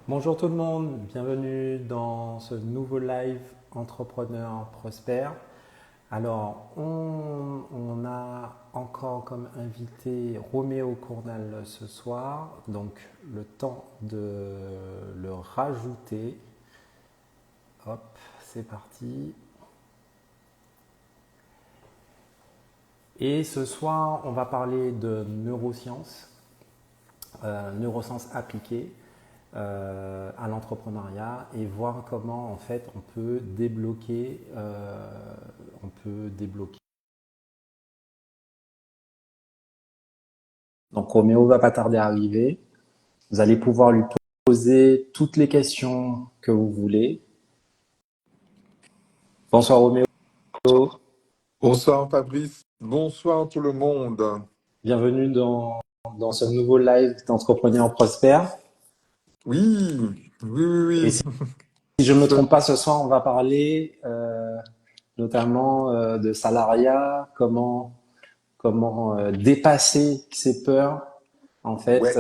Bonjour tout le monde, bienvenue dans ce nouveau live Entrepreneur Prospère. Alors, on a encore comme invité Roméo Cournal ce soir, donc le temps de le rajouter. Hop, c'est parti. Et ce soir, on va parler de neurosciences, neurosciences appliquées à l'entrepreneuriat et voir comment en fait on peut débloquer. Donc Roméo va pas tarder à arriver. Vous allez pouvoir lui poser toutes les questions que vous voulez. Bonsoir Roméo, Bonsoir Fabrice, bonsoir tout le monde. bienvenue dans ce nouveau live d'Entrepreneurs Prospères. Oui, oui, Et oui, si oui. je ne me Ce- trompe pas, ce soir on va parler notamment de salariat, comment dépasser ses peurs en fait Ouais,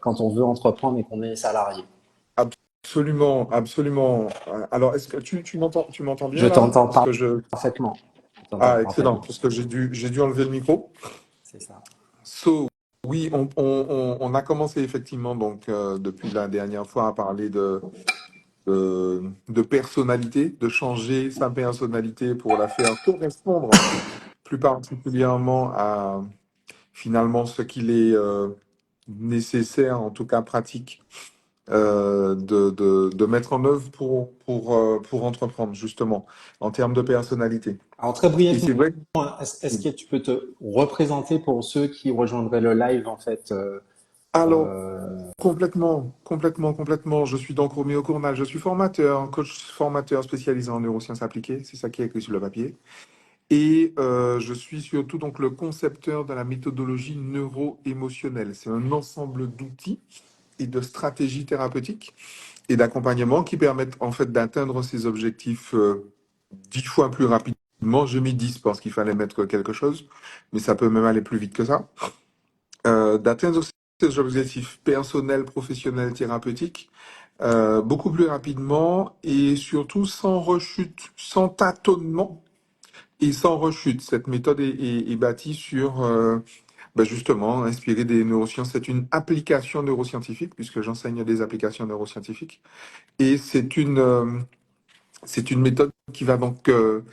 quand on veut entreprendre et qu'on est salarié. absolument, absolument. Alors, est-ce que tu m'entends Je bien là? t'entends Parce que je... parfaitement. Je t'entends Ah, excellent, parfaitement. parce que j'ai dû enlever le micro. C'est ça. So, oui, on a commencé effectivement, donc, depuis la dernière fois à parler de personnalité, de changer sa personnalité pour la faire correspondre plus particulièrement à finalement ce qu'il est nécessaire, en tout cas pratique, de mettre en œuvre pour entreprendre, justement, en termes de personnalité. Alors très Et brièvement, c'est vrai que, est-ce que tu peux te représenter pour ceux qui rejoindraient le live en fait alors, euh, complètement, complètement, complètement, je suis donc Roméo Cournal, je suis formateur, coach formateur spécialisé en neurosciences appliquées, c'est ça qui est écrit sur le papier. Et je suis surtout donc le concepteur de la méthodologie neuro-émotionnelle. C'est un ensemble d'outils et de stratégies thérapeutiques et d'accompagnement qui permettent en fait d'atteindre ces objectifs 10 fois plus rapidement. Je mis 10 parce qu'il fallait mettre quelque chose, mais ça peut même aller plus vite que ça. D'atteindre ces objectifs personnels, professionnels, thérapeutiques, beaucoup plus rapidement et surtout sans rechute, sans tâtonnement et sans rechute. Cette méthode est bâtie sur justement, inspiré des neurosciences. C'est une application neuroscientifique, puisque j'enseigne des applications neuroscientifiques. Et c'est une méthode qui va donc que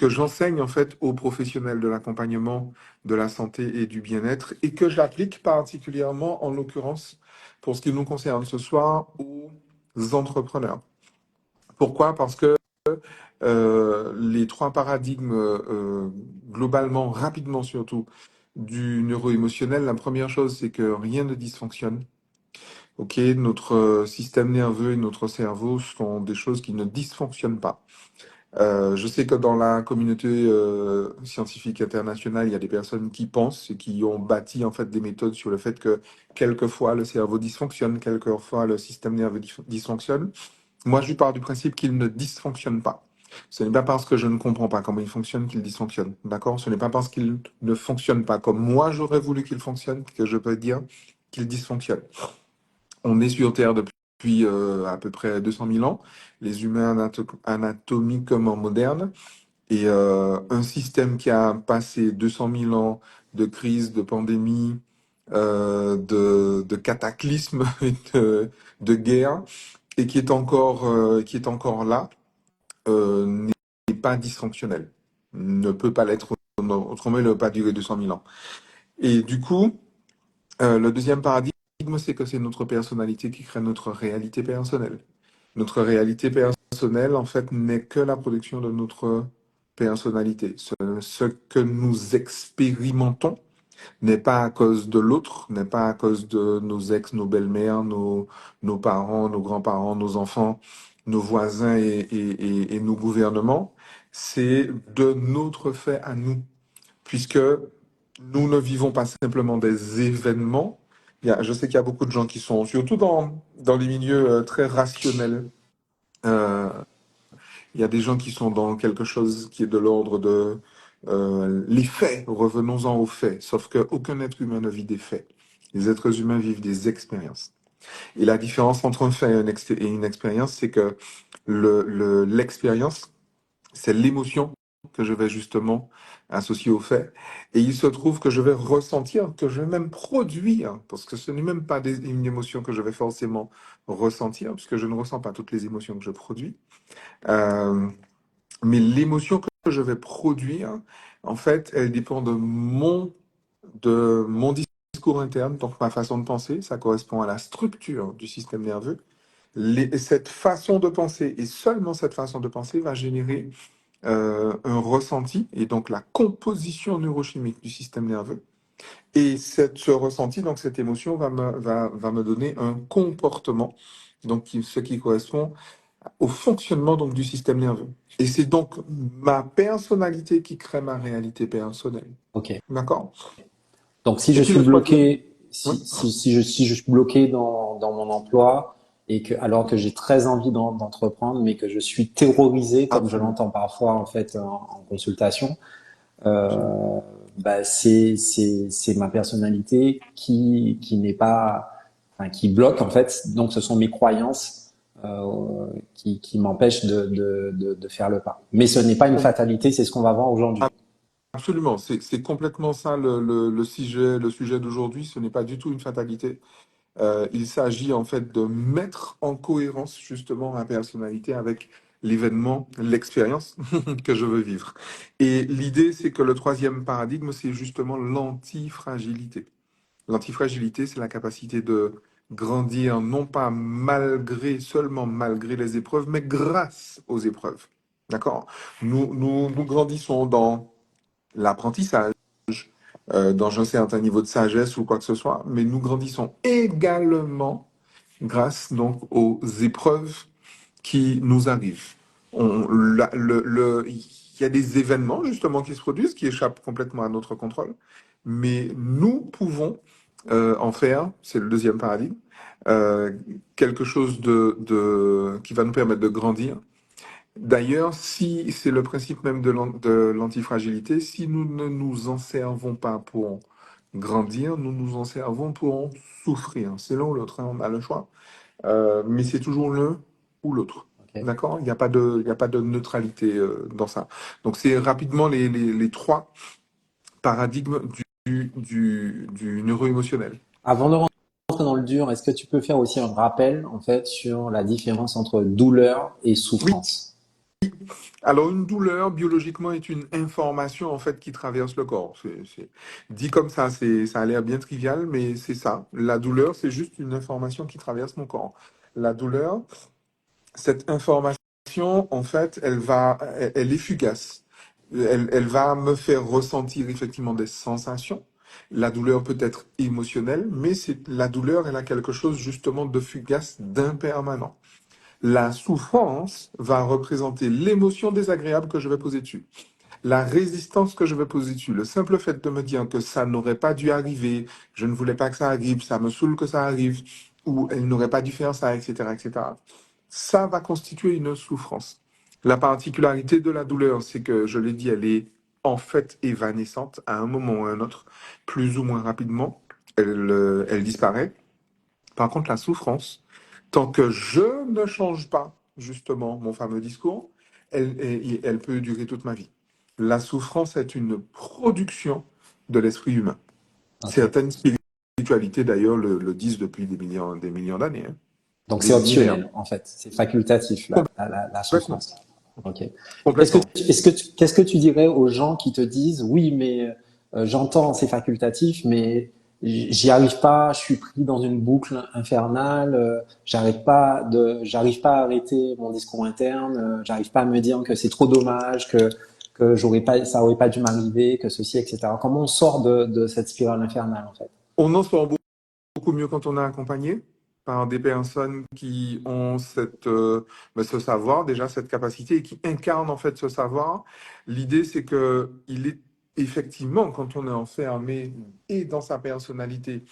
j'enseigne en fait aux professionnels de l'accompagnement, de la santé et du bien-être, et que j'applique particulièrement, en l'occurrence, pour ce qui nous concerne ce soir, aux entrepreneurs. Pourquoi? Parce que les trois paradigmes, globalement, rapidement surtout, du neuro-émotionnel, la première chose, c'est que rien ne dysfonctionne. Ok, notre système nerveux et notre cerveau sont des choses qui ne dysfonctionnent pas. Je sais que dans la communauté scientifique internationale, il y a des personnes qui pensent et qui ont bâti en fait des méthodes sur le fait que quelquefois le cerveau dysfonctionne, quelquefois le système nerveux dysfonctionne. Moi, je pars du principe qu'il ne dysfonctionne pas. Ce n'est pas parce que je ne comprends pas comment il fonctionne qu'il dysfonctionne. D'accord? Ce n'est pas parce qu'il ne fonctionne pas comme moi j'aurais voulu qu'il fonctionne que je peux dire qu'il dysfonctionne. On est sur Terre depuis à peu près 200 000 ans, les humains anatomiquement modernes, et un système qui a passé 200 000 ans de crise, de pandémie, de cataclysmes et de guerre, et qui est encore là, n'est pas dysfonctionnel. Ne peut pas l'être, autrement il ne peut pas durer 200 000 ans. Et du coup, le deuxième paradigme, c'est que c'est notre personnalité qui crée notre réalité personnelle. Notre réalité personnelle, en fait, n'est que la production de notre personnalité. Ce que nous expérimentons n'est pas à cause de l'autre, n'est pas à cause de nos ex, nos belles-mères, nos parents, nos grands-parents, nos enfants, nos voisins et nos gouvernements. C'est de notre fait à nous, puisque nous ne vivons pas simplement des événements. Je sais qu'il y a beaucoup de gens qui sont, surtout dans les milieux très rationnels, euh, il y a des gens qui sont dans quelque chose qui est de l'ordre de les faits. Revenons-en aux faits. Sauf qu'aucun être humain ne vit des faits. Les êtres humains vivent des expériences. Et la différence entre un fait et une expérience, c'est que l'expérience, c'est l'émotion que je vais justement associer au fait. Et il se trouve que je vais ressentir, que je vais même produire, parce que ce n'est même pas une émotion que je vais forcément ressentir, puisque je ne ressens pas toutes les émotions que je produis. Euh, mais l'émotion que je vais produire, en fait, elle dépend de mon discours interne, donc ma façon de penser. Ça correspond à la structure du système nerveux. Cette façon de penser, et seulement cette façon de penser, va générer un ressenti, et donc la composition neurochimique du système nerveux. Et ce ressenti, donc cette émotion, va me donner un comportement, donc ce qui correspond au fonctionnement donc, du système nerveux. Et c'est donc ma personnalité qui crée ma réalité personnelle. Ok. D'accord? Donc si Et je puis suis le troisième, bloqué, oui, si je suis bloqué dans mon emploi et que alors que j'ai très envie d'entreprendre, mais que je suis terrorisé, comme je absolument, l'entends parfois en fait en consultation, absolument. bah c'est ma personnalité qui n'est pas, enfin, qui bloque en fait. Donc ce sont mes croyances qui m'empêchent de faire le pas. Mais ce n'est pas une fatalité, c'est ce qu'on va voir aujourd'hui. Absolument, c'est complètement ça le sujet d'aujourd'hui. Ce n'est pas du tout une fatalité. Il s'agit en fait de mettre en cohérence justement ma personnalité avec l'événement, l'expérience que je veux vivre. Et l'idée, c'est que le troisième paradigme, c'est justement l'antifragilité. L'antifragilité, c'est la capacité de grandir, non pas seulement malgré les épreuves, mais grâce aux épreuves. D'accord? Nous grandissons dans l'apprentissage, dans un certain niveau de sagesse ou quoi que ce soit, mais nous grandissons également grâce donc aux épreuves qui nous arrivent. Il y a des événements justement qui se produisent qui échappent complètement à notre contrôle, mais nous pouvons en faire, c'est le deuxième paradigme, euh, quelque chose qui va nous permettre de grandir. D'ailleurs, si c'est le principe même de l'antifragilité, si nous ne nous en servons pas pour grandir, nous nous en servons pour souffrir. C'est l'un ou l'autre, hein, on a le choix. Mais c'est toujours l'un ou l'autre. Ok. D'accord? Il y a pas de neutralité dans ça. Donc, c'est rapidement les trois paradigmes du neuro-émotionnel. Avant de rentrer dans le dur, est-ce que tu peux faire aussi un rappel en fait sur la différence entre douleur et Oui. souffrance? Alors, une douleur, biologiquement, est une information, en fait, qui traverse le corps. Dit comme ça, ça a l'air bien trivial, mais c'est ça. La douleur, c'est juste une information qui traverse mon corps. La douleur, cette information, en fait, elle est fugace. Elle va me faire ressentir effectivement des sensations. La douleur peut être émotionnelle, mais la douleur, elle a quelque chose justement de fugace, d'impermanent. La souffrance va représenter l'émotion désagréable que je vais poser dessus. La résistance que je vais poser dessus, le simple fait de me dire que ça n'aurait pas dû arriver, je ne voulais pas que ça arrive, ça me saoule que ça arrive, ou elle n'aurait pas dû faire ça, etc., etc. Ça va constituer une souffrance. La particularité de la douleur, c'est que, je l'ai dit, elle est en fait évanescente à un moment ou à un autre, plus ou moins rapidement, elle disparaît. Par contre, la souffrance, tant que je ne change pas, justement, mon fameux discours, elle peut durer toute ma vie. La souffrance est une production de l'esprit humain. Ok. Certaines spiritualités, d'ailleurs, le disent depuis des millions d'années, hein, Donc c'est des millénaires. optionnel en fait, c'est facultatif la Complètement. souffrance. Ok. Complètement. Qu'est-ce que tu dirais aux gens qui te disent oui mais j'entends c'est facultatif mais j'y arrive pas, je suis pris dans une boucle infernale, j'arrive pas à arrêter mon discours interne, j'arrive pas à me dire que c'est trop dommage, que ça aurait pas dû m'arriver, que ceci etc. Comment on sort de cette spirale infernale en fait? On en sort beaucoup mieux quand on est accompagné par des personnes qui ont ce savoir, déjà cette capacité, et qui incarnent en fait ce savoir. L'idée, c'est que il est effectivement, quand on est enfermé et dans sa personnalité,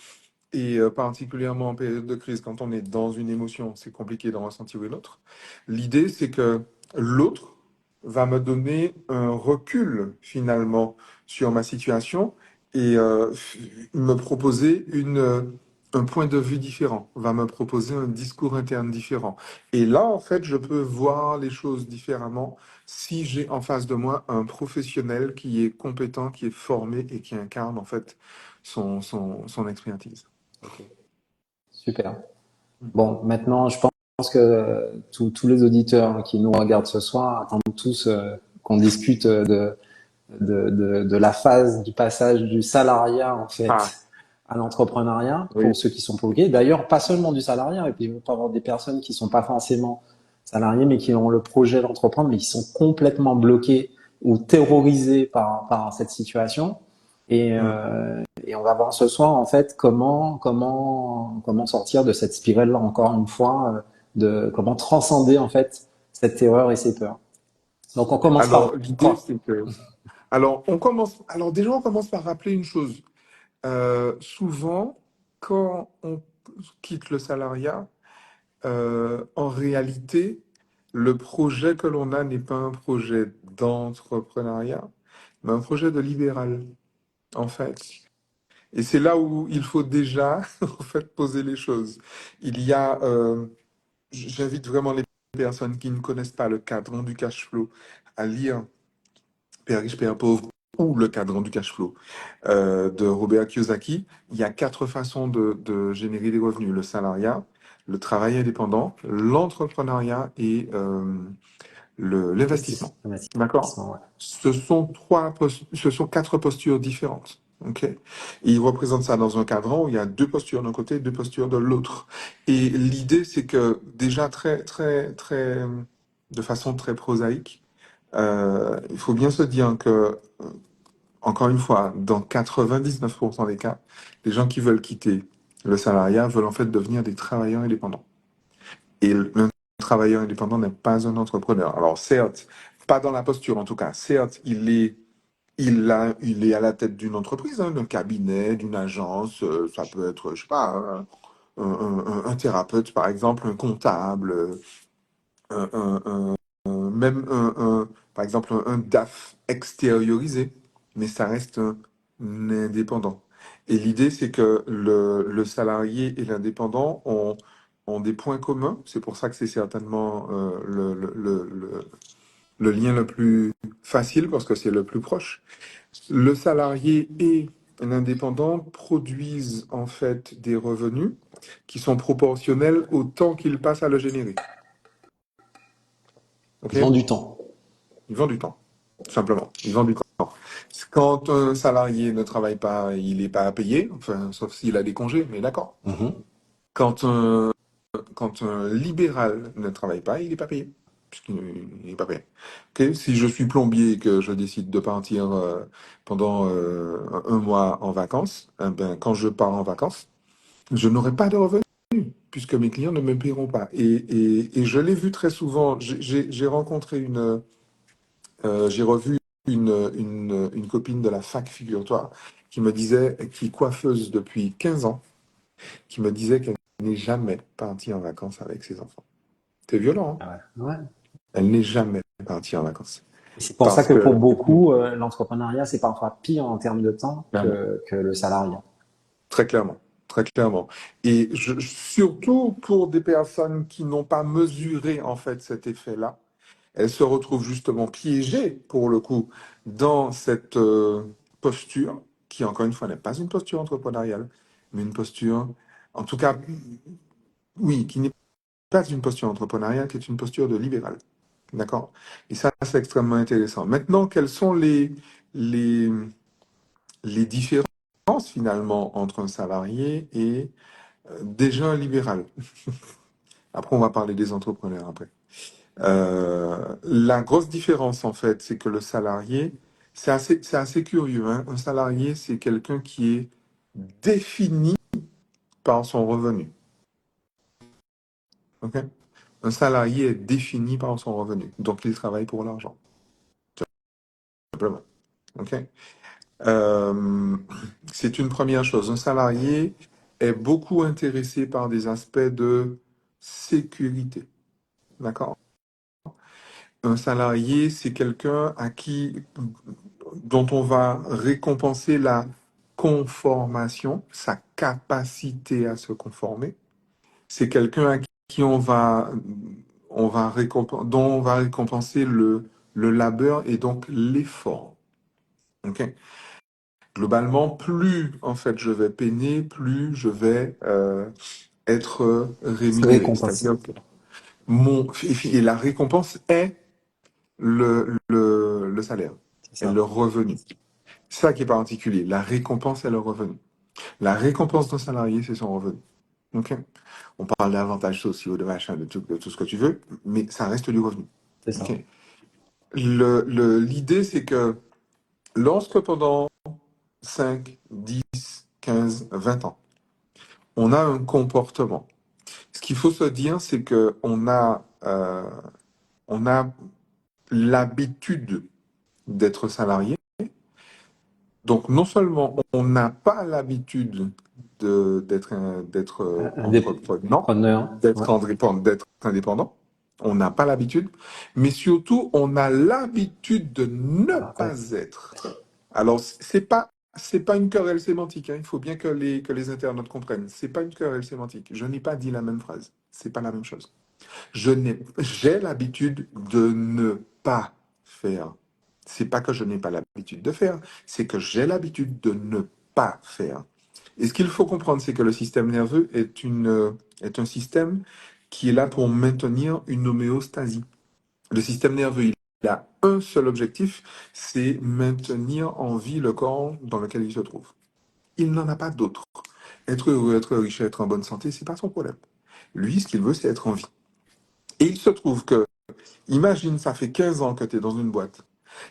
et particulièrement en période de crise, quand on est dans une émotion, c'est compliqué d'en ressentir une autre. L'idée, c'est que l'autre va me donner un recul finalement sur ma situation et me proposer un point de vue différent, va me proposer un discours interne différent. Et là, en fait, je peux voir les choses différemment si j'ai en face de moi un professionnel qui est compétent, qui est formé et qui incarne, en fait, son expertise. Ok, super. Bon, maintenant, je pense que tous les auditeurs qui nous regardent ce soir attendent tous qu'on discute de la phase du passage du salariat en Ah, fait à l'entrepreneuriat oui. pour ceux qui sont bloqués. D'ailleurs, pas seulement du salariat, et puis il peut y avoir des personnes qui sont pas forcément salariées mais qui ont le projet d'entreprendre mais qui sont complètement bloquées ou terrorisées par cette situation. Mm. Et on va voir ce soir en fait comment sortir de cette spirale là encore une fois, de comment transcender en fait cette terreur et ces peurs. Donc on commence Alors, par l'idée, quoi? c'est que... Alors déjà, on commence par rappeler une chose. Souvent, quand on quitte le salariat, en réalité, le projet que l'on a n'est pas un projet d'entrepreneuriat, mais un projet de libéral, en fait. Et c'est là où il faut déjà, en fait, poser les choses. Il y a, j'invite vraiment les personnes qui ne connaissent pas le cadran du cash flow à lire Père riche, Père pauvre ou le cadran du cash flow de Robert Kiyosaki. Il y a quatre façons de générer des revenus: le salariat, le travail indépendant, l'entrepreneuriat et l'investissement. D'accord? Investissement, ouais. Ce sont quatre postures différentes. OK? Et il représente ça dans un cadran où il y a deux postures d'un côté, deux postures de l'autre. Et l'idée, c'est que déjà de façon très prosaïque, il faut bien se dire que, encore une fois, dans 99% des cas, les gens qui veulent quitter le salariat veulent en fait devenir des travailleurs indépendants. Et un travailleur indépendant n'est pas un entrepreneur. Alors certes, pas dans la posture en tout cas. Certes, il est à la tête d'une entreprise, hein, d'un cabinet, d'une agence. Ça peut être, je sais pas, un thérapeute par exemple, un comptable, un, un- un- même par exemple un DAF extériorisé, mais ça reste un indépendant. Et l'idée, c'est que le salarié et l'indépendant ont des points communs. C'est pour ça que c'est certainement le lien le plus facile, parce que c'est le plus proche. Le salarié et l'indépendant produisent en fait des revenus qui sont proportionnels au temps qu'ils passent à le générer. OK? Ils ont du temps. Ils vendent du temps, tout simplement. Ils vendent du temps. Quand un salarié ne travaille pas, il n'est pas payé, enfin, sauf s'il a des congés, mais d'accord. Mhm. Quand quand un libéral ne travaille pas, il n'est pas payé, puisqu'il n'est pas payé. Ok. Si je suis plombier et que je décide de partir pendant un mois en vacances, eh ben, quand je pars en vacances, je n'aurai pas de revenus, puisque mes clients ne me paieront pas. Et je l'ai vu très souvent. J'ai rencontré j'ai revu une copine de la fac, figure-toi, qui me disait, qui est coiffeuse depuis 15 ans, qui me disait qu'elle n'est jamais partie en vacances avec ses enfants. C'est violent, hein. Ah ouais. Ouais. Elle n'est jamais partie en vacances. Et c'est pour ça Parce que pour que, beaucoup, l'entrepreneuriat, c'est parfois pire en termes de temps clairement, que le salariat. très clairement, très clairement. Et surtout pour des personnes qui n'ont pas mesuré en fait cet effet-là, elles se retrouvent justement piégées, pour le coup, dans cette posture, qui encore une fois n'est pas une posture entrepreneuriale, mais une posture, en tout cas, oui, qui n'est pas une posture entrepreneuriale, qui est une posture de libéral. D'accord? Et ça, c'est extrêmement intéressant. Maintenant, quelles sont les, les différences finalement entre un salarié et déjà un libéral? Après, on va parler des entrepreneurs après. La grosse différence, en fait, c'est que le salarié, c'est assez curieux, hein. Un salarié, c'est quelqu'un qui est défini par son revenu. Ok. Un salarié est défini par son revenu. Donc, il travaille pour l'argent, simplement. Ok. Euh, c'est une première chose. Un salarié est beaucoup intéressé par des aspects de sécurité. D'accord? Un salarié, c'est quelqu'un dont on va récompenser la conformation, sa capacité à se conformer. C'est quelqu'un à qui dont on va récompenser le labeur et donc l'effort. Ok. Globalement, plus en fait je vais peiner, plus je vais être C'est rémunéré. récompense. C'est-à-dire que et la récompense est le salaire C'est et ça. le revenu. C'est ça qui est particulier. La récompense est le revenu. La récompense d'un salarié, c'est son revenu. Ok. On parle d'avantages sociaux, de machin, de tout ce que tu veux, mais ça reste du revenu. C'est ça. Ok. L'idée, c'est que lorsque pendant 5, 10, 15, 20 ans, on a un comportement, ce qu'il faut se dire, c'est que on a l'habitude d'être salarié. Donc, non seulement on n'a pas l'habitude d'être entreprenant, Indépreneur. Ouais. d'être indépendant, on n'a pas l'habitude, mais surtout, on a l'habitude de ne Ah, ouais. pas être. Alors, c'est pas une querelle sémantique, hein. Il faut bien que les internautes comprennent. C'est pas une querelle sémantique. Je n'ai pas dit la même phrase. C'est pas la même chose. J'ai l'habitude de ne pas faire. C'est pas que je n'ai pas l'habitude de faire, c'est que j'ai l'habitude de ne pas faire. Et ce qu'il faut comprendre, c'est que le système nerveux est un système qui est là pour maintenir une homéostasie. Le système nerveux, il a un seul objectif, c'est maintenir en vie le corps dans lequel il se trouve. Il n'en a pas d'autre. Être heureux, être riche, être en bonne santé, c'est pas son problème. Lui, ce qu'il veut, c'est être en vie. Et il se trouve que, imagine, ça fait 15 ans que tu es dans une boîte.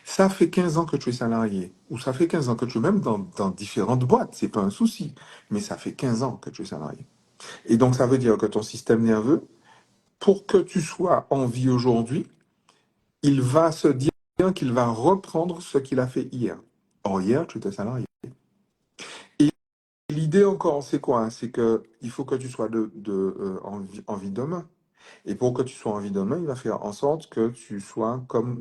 Ça fait 15 ans que tu es salarié. Ou ça fait 15 ans que tu es même dans différentes boîtes. C'est pas un souci. Mais ça fait 15 ans que tu es salarié. Et donc, ça veut dire que ton système nerveux, pour que tu sois en vie aujourd'hui, il va se dire qu'il va reprendre ce qu'il a fait hier. Or, hier, tu étais salarié. Et l'idée encore, c'est quoi, hein? C'est que il faut que tu sois en vie demain. Et pour que tu sois en vie demain, il va faire en sorte que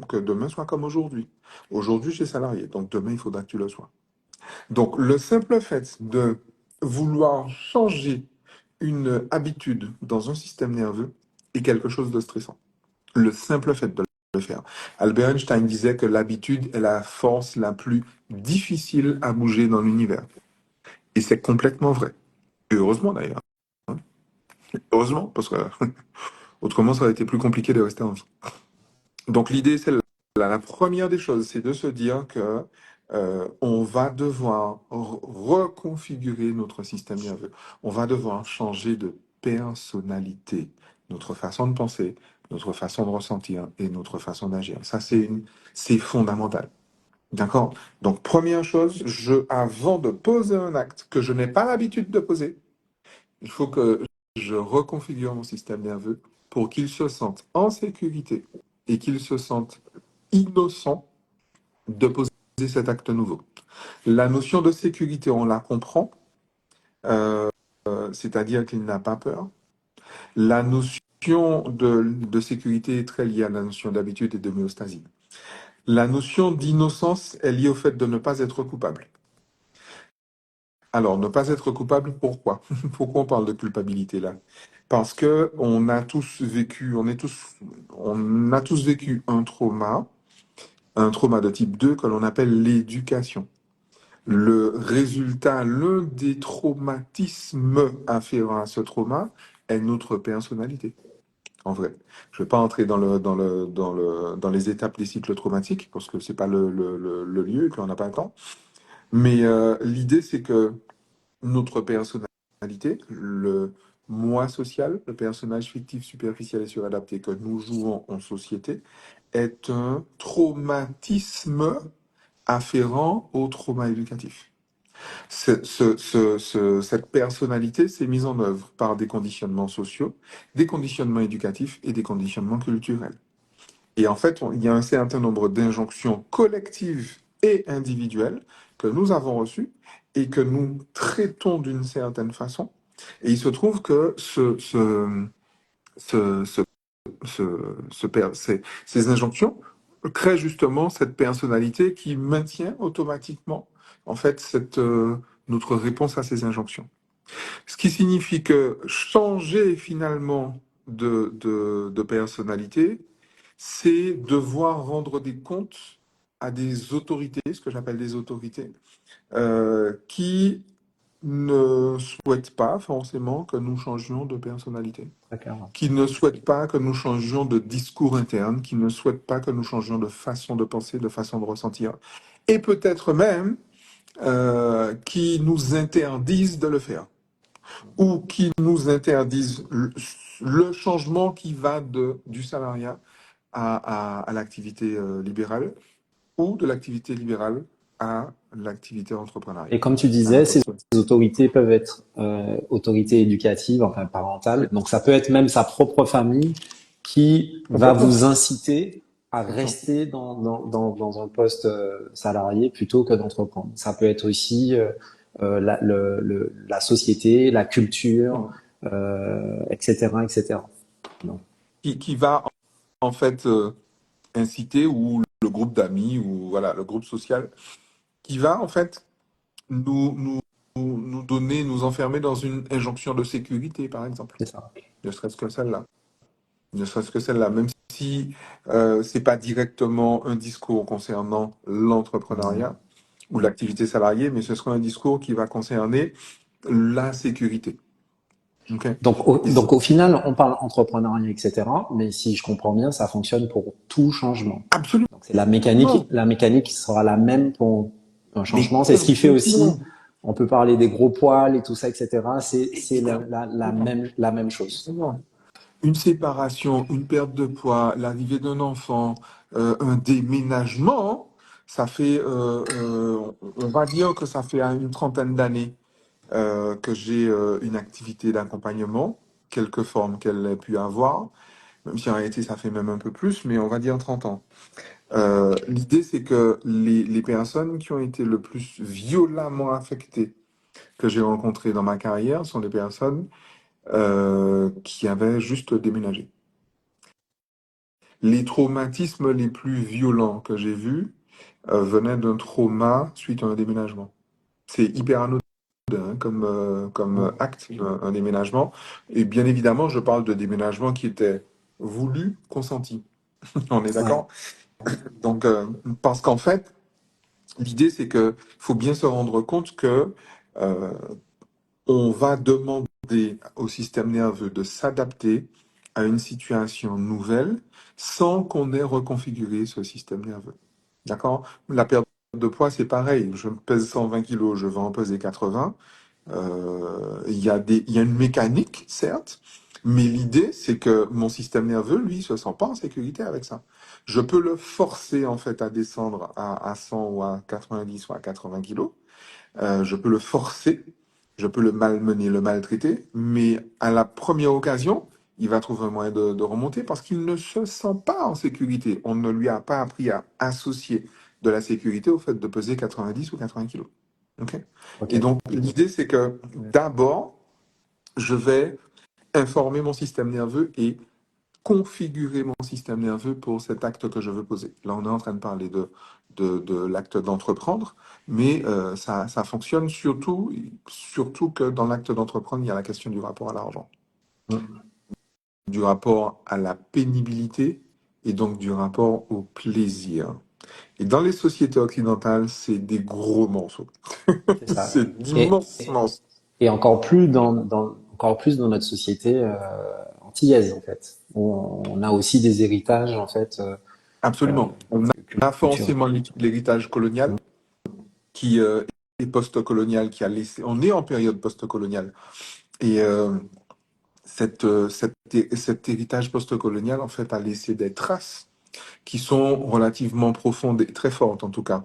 que demain soit comme aujourd'hui. Aujourd'hui, tu es salarié, donc demain, il faudra que tu le sois. Donc, le simple fait de vouloir changer une habitude dans un système nerveux est quelque chose de stressant. Le simple fait de le faire. Albert Einstein disait que l'habitude est la force la plus difficile à bouger dans l'univers. Et c'est complètement vrai. Et heureusement d'ailleurs. Hein. Heureusement, parce que autrement, ça aurait été plus compliqué de rester en vie. Donc l'idée, c'est la première des choses, c'est de se dire que on va devoir reconfigurer notre système nerveux. On va devoir changer de personnalité, notre façon de penser, notre façon de ressentir et notre façon d'agir. Ça, c'est fondamental. D'accord? Donc première chose, avant de poser un acte que je n'ai pas l'habitude de poser, il faut que je reconfigure mon système nerveux pour qu'il se sente en sécurité et qu'il se sente innocent de poser cet acte nouveau. La notion de sécurité, on la comprend, c'est-à-dire qu'il n'a pas peur. La notion de sécurité est très liée à la notion d'habitude et d'homéostasie. La notion d'innocence est liée au fait de ne pas être coupable. Alors, ne pas être coupable, pourquoi? Pourquoi on parle de culpabilité là? Parce que on a tous vécu, on a tous vécu un trauma de type 2 que l'on appelle l'éducation. Le résultat, l'un des traumatismes afférents à ce trauma est notre personnalité. En vrai, je ne vais pas entrer dans les étapes des cycles traumatiques parce que c'est pas le lieu et qu'on n'a pas le temps. Mais l'idée, c'est que notre personnalité, le moi social, le personnage fictif, superficiel et suradapté que nous jouons en société, est un traumatisme afférent au trauma éducatif. Cette personnalité s'est mise en œuvre par des conditionnements sociaux, des conditionnements éducatifs et des conditionnements culturels. Et en fait, il y a un certain nombre d'injonctions collectives et individuelles que nous avons reçues et que nous traitons d'une certaine façon. Et il se trouve que ce, ce, ces injonctions créent justement cette personnalité qui maintient automatiquement en fait notre réponse à ces injonctions. Ce qui signifie que changer finalement de personnalité, c'est devoir rendre des comptes à des autorités, ce que j'appelle des autorités, qui ne souhaitent pas forcément que nous changions de personnalité, Très clair. qui ne souhaitent pas que nous changions de discours interne, qui ne souhaitent pas que nous changions de façon de penser, de façon de ressentir, et peut-être même qui nous interdisent de le faire, ou qui nous interdisent le changement qui va du salariat à l'activité libérale, ou de l'activité libérale à l'activité Et entrepreneuriale, comme tu à la disais, ces poste. autorités peuvent être autorités éducatives, enfin parentales. Donc ça peut être même sa propre famille qui va Complètement. vous inciter à Complètement. rester dans un poste salarié plutôt que d'entreprendre. Ça peut être aussi la société, la culture, etc., etc. Donc, Qui va en fait inciter, ou le groupe d'amis, ou voilà, le groupe social, qui va en fait nous donner, nous enfermer dans une injonction de sécurité, par exemple. c'est ça. Ne serait-ce que celle-là. Ne serait-ce que celle-là. Même si c'est pas directement un discours concernant l'entrepreneuriat ou l'activité salariée, mais ce sera un discours qui va concerner la sécurité. Ok. Et Donc au final, on parle entrepreneuriat, etc. Mais si je comprends bien, ça fonctionne pour tout changement. absolument. Donc c'est la mécanique sera la même pour un Mais changement. C'est ce qui fait aussi, complètement. on peut parler des gros poils et tout ça, etc. C'est la même chose. Complètement. Une séparation, une perte de poids, l'arrivée d'un enfant, un déménagement, ça fait, on va dire que ça fait une trentaine d'années que j'ai une activité d'accompagnement, quelque forme qu'elle ait pu avoir, même si en réalité ça fait même un peu plus, mais on va dire 30 ans. L'idée, c'est que les personnes qui ont été le plus violemment affectées que j'ai rencontrées dans ma carrière sont les personnes qui avaient juste déménagé. Les traumatismes les plus violents que j'ai vus venaient d'un trauma suite à un déménagement. C'est hyper anodin, hein, comme acte, un déménagement. Et bien évidemment, je parle de déménagement qui était voulu, consenti. On est Ouais. d'accord? Donc, parce qu'en fait, l'idée, c'est que faut bien se rendre compte que euh, on va demander au système nerveux de s'adapter à une situation nouvelle sans qu'on ait reconfiguré ce système nerveux. D'accord? La perte de poids, c'est pareil. Je pèse 120 kilos, je vais en peser 80. Il y a une mécanique, certes, mais l'idée, c'est que mon système nerveux, lui, se sent pas en sécurité avec ça. Je peux le forcer, en fait, à descendre à 100 ou à 90 ou à 80 kilos. Je peux le forcer, je peux le malmener, le maltraiter, mais à la première occasion, il va trouver un moyen de remonter parce qu'il ne se sent pas en sécurité. On ne lui a pas appris à associer de la sécurité au fait de peser 90 ou 80 kilos. Ok. Ok. Et donc, l'idée, c'est que d'abord, je vais informer mon système nerveux et configurer mon système nerveux pour cet acte que je veux poser. Là, on est en train de parler de l'acte d'entreprendre, mais ça fonctionne surtout que dans l'acte d'entreprendre, il y a la question du rapport à l'argent, du rapport à la pénibilité et donc du rapport au plaisir. Et dans les sociétés occidentales, c'est des gros morceaux. C'est ça. C'est d'immenses morceaux. Et encore plus dans notre société antillaise en fait. On a aussi des héritages en fait Absolument. On a culturels. forcément l'héritage colonial qui est post-colonial, qui a laissé. On est en période post-coloniale. Et cet héritage post-colonial, en fait, a laissé des traces qui sont relativement profondes et très fortes, en tout cas,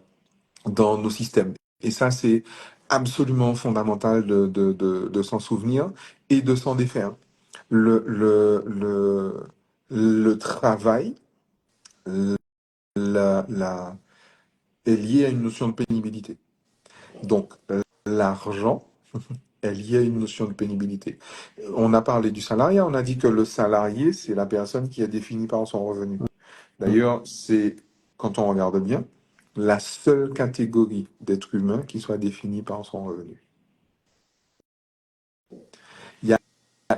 dans nos systèmes. Et ça, c'est absolument fondamental de s'en souvenir et de s'en défaire. Le, le, le, le travail la, la, est lié à une notion de pénibilité. Donc, l'argent est lié à une notion de pénibilité. On a parlé du salariat, on a dit que le salarié, c'est la personne qui est définie par son revenu. D'ailleurs, c'est, quand on regarde bien, la seule catégorie d'être humain qui soit définie par son revenu.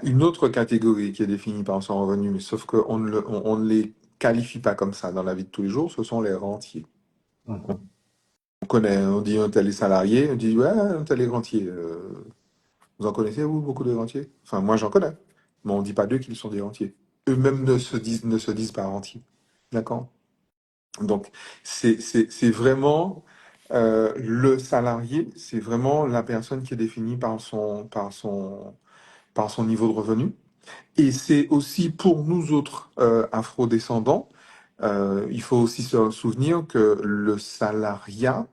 une autre catégorie qui est définie par son revenu, sauf on ne les qualifie pas comme ça dans la vie de tous les jours, ce sont les rentiers. Mhm. On connaît, on dit un tel est salarié, on dit ouais, un tel est rentier. Vous en connaissez, vous, beaucoup de rentiers? Enfin, moi, j'en connais. Mais on ne dit pas d'eux qu'ils sont des rentiers. Eux-mêmes ne se disent pas rentiers. D'accord? Donc, c'est vraiment le salarié, c'est vraiment la personne qui est définie par son niveau de revenu. Et c'est aussi pour nous autres afro-descendants, il faut aussi se souvenir que le salariat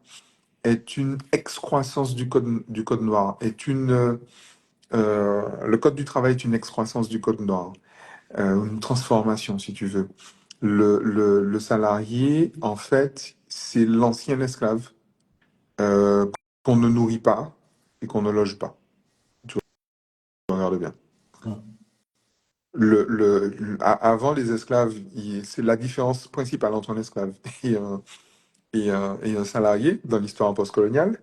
est une excroissance du code noir, le code du travail est une excroissance du code noir, une transformation si tu veux. Le salarié, en fait, c'est l'ancien esclave euh, qu'on ne nourrit pas et qu'on ne loge pas. Tu regardes bien. Mhm. Avant, les esclaves, c'est la différence principale entre un esclave et un salarié dans l'histoire postcoloniale,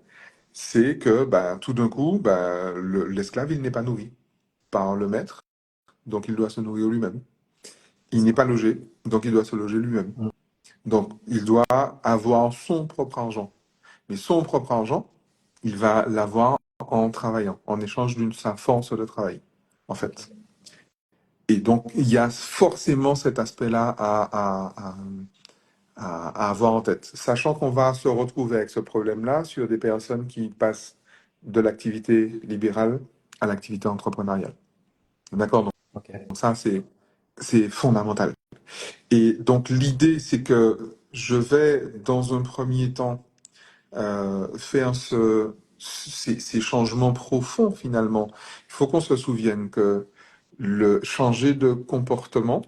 c'est que tout d'un coup, l'esclave, il n'est pas nourri par le maître, donc il doit se nourrir lui-même. C'est Il n'est ça. pas logé, donc il doit se loger lui-même. Mhm. Donc il doit avoir son propre argent. Mais son propre argent, il va l'avoir en travaillant, en échange d'une sa force de travail, en fait. Et donc, il y a forcément cet aspect-là à avoir en tête, sachant qu'on va se retrouver avec ce problème-là sur des personnes qui passent de l'activité libérale à l'activité entrepreneuriale. D'accord? Donc Ok. ça, c'est fondamental. Et donc, l'idée, c'est que je vais, dans un premier temps, faire ces changements profonds, finalement. Il faut qu'on se souvienne que le changer de comportement,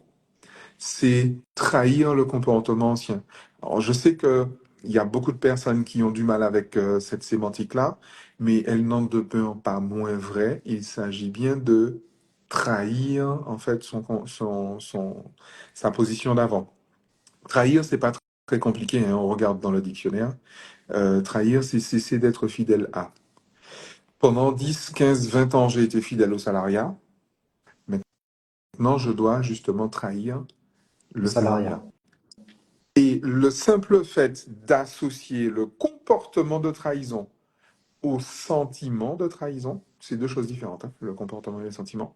c'est trahir le comportement ancien. Alors, je sais que il y a beaucoup de personnes qui ont du mal avec cette sémantique-là, mais elle n'en demeure pas moins vraie. Il s'agit bien de trahir, en fait, sa position d'avant. Trahir, c'est pas très compliqué, hein, on regarde dans le dictionnaire. Trahir, c'est cesser d'être fidèle à. Pendant 10, 15, 20 ans, j'ai été fidèle au salariat. Maintenant, je dois justement trahir Le le salariat. salariat. Et le simple fait d'associer le comportement de trahison au sentiment de trahison, c'est deux choses différentes, hein, le comportement et le sentiment.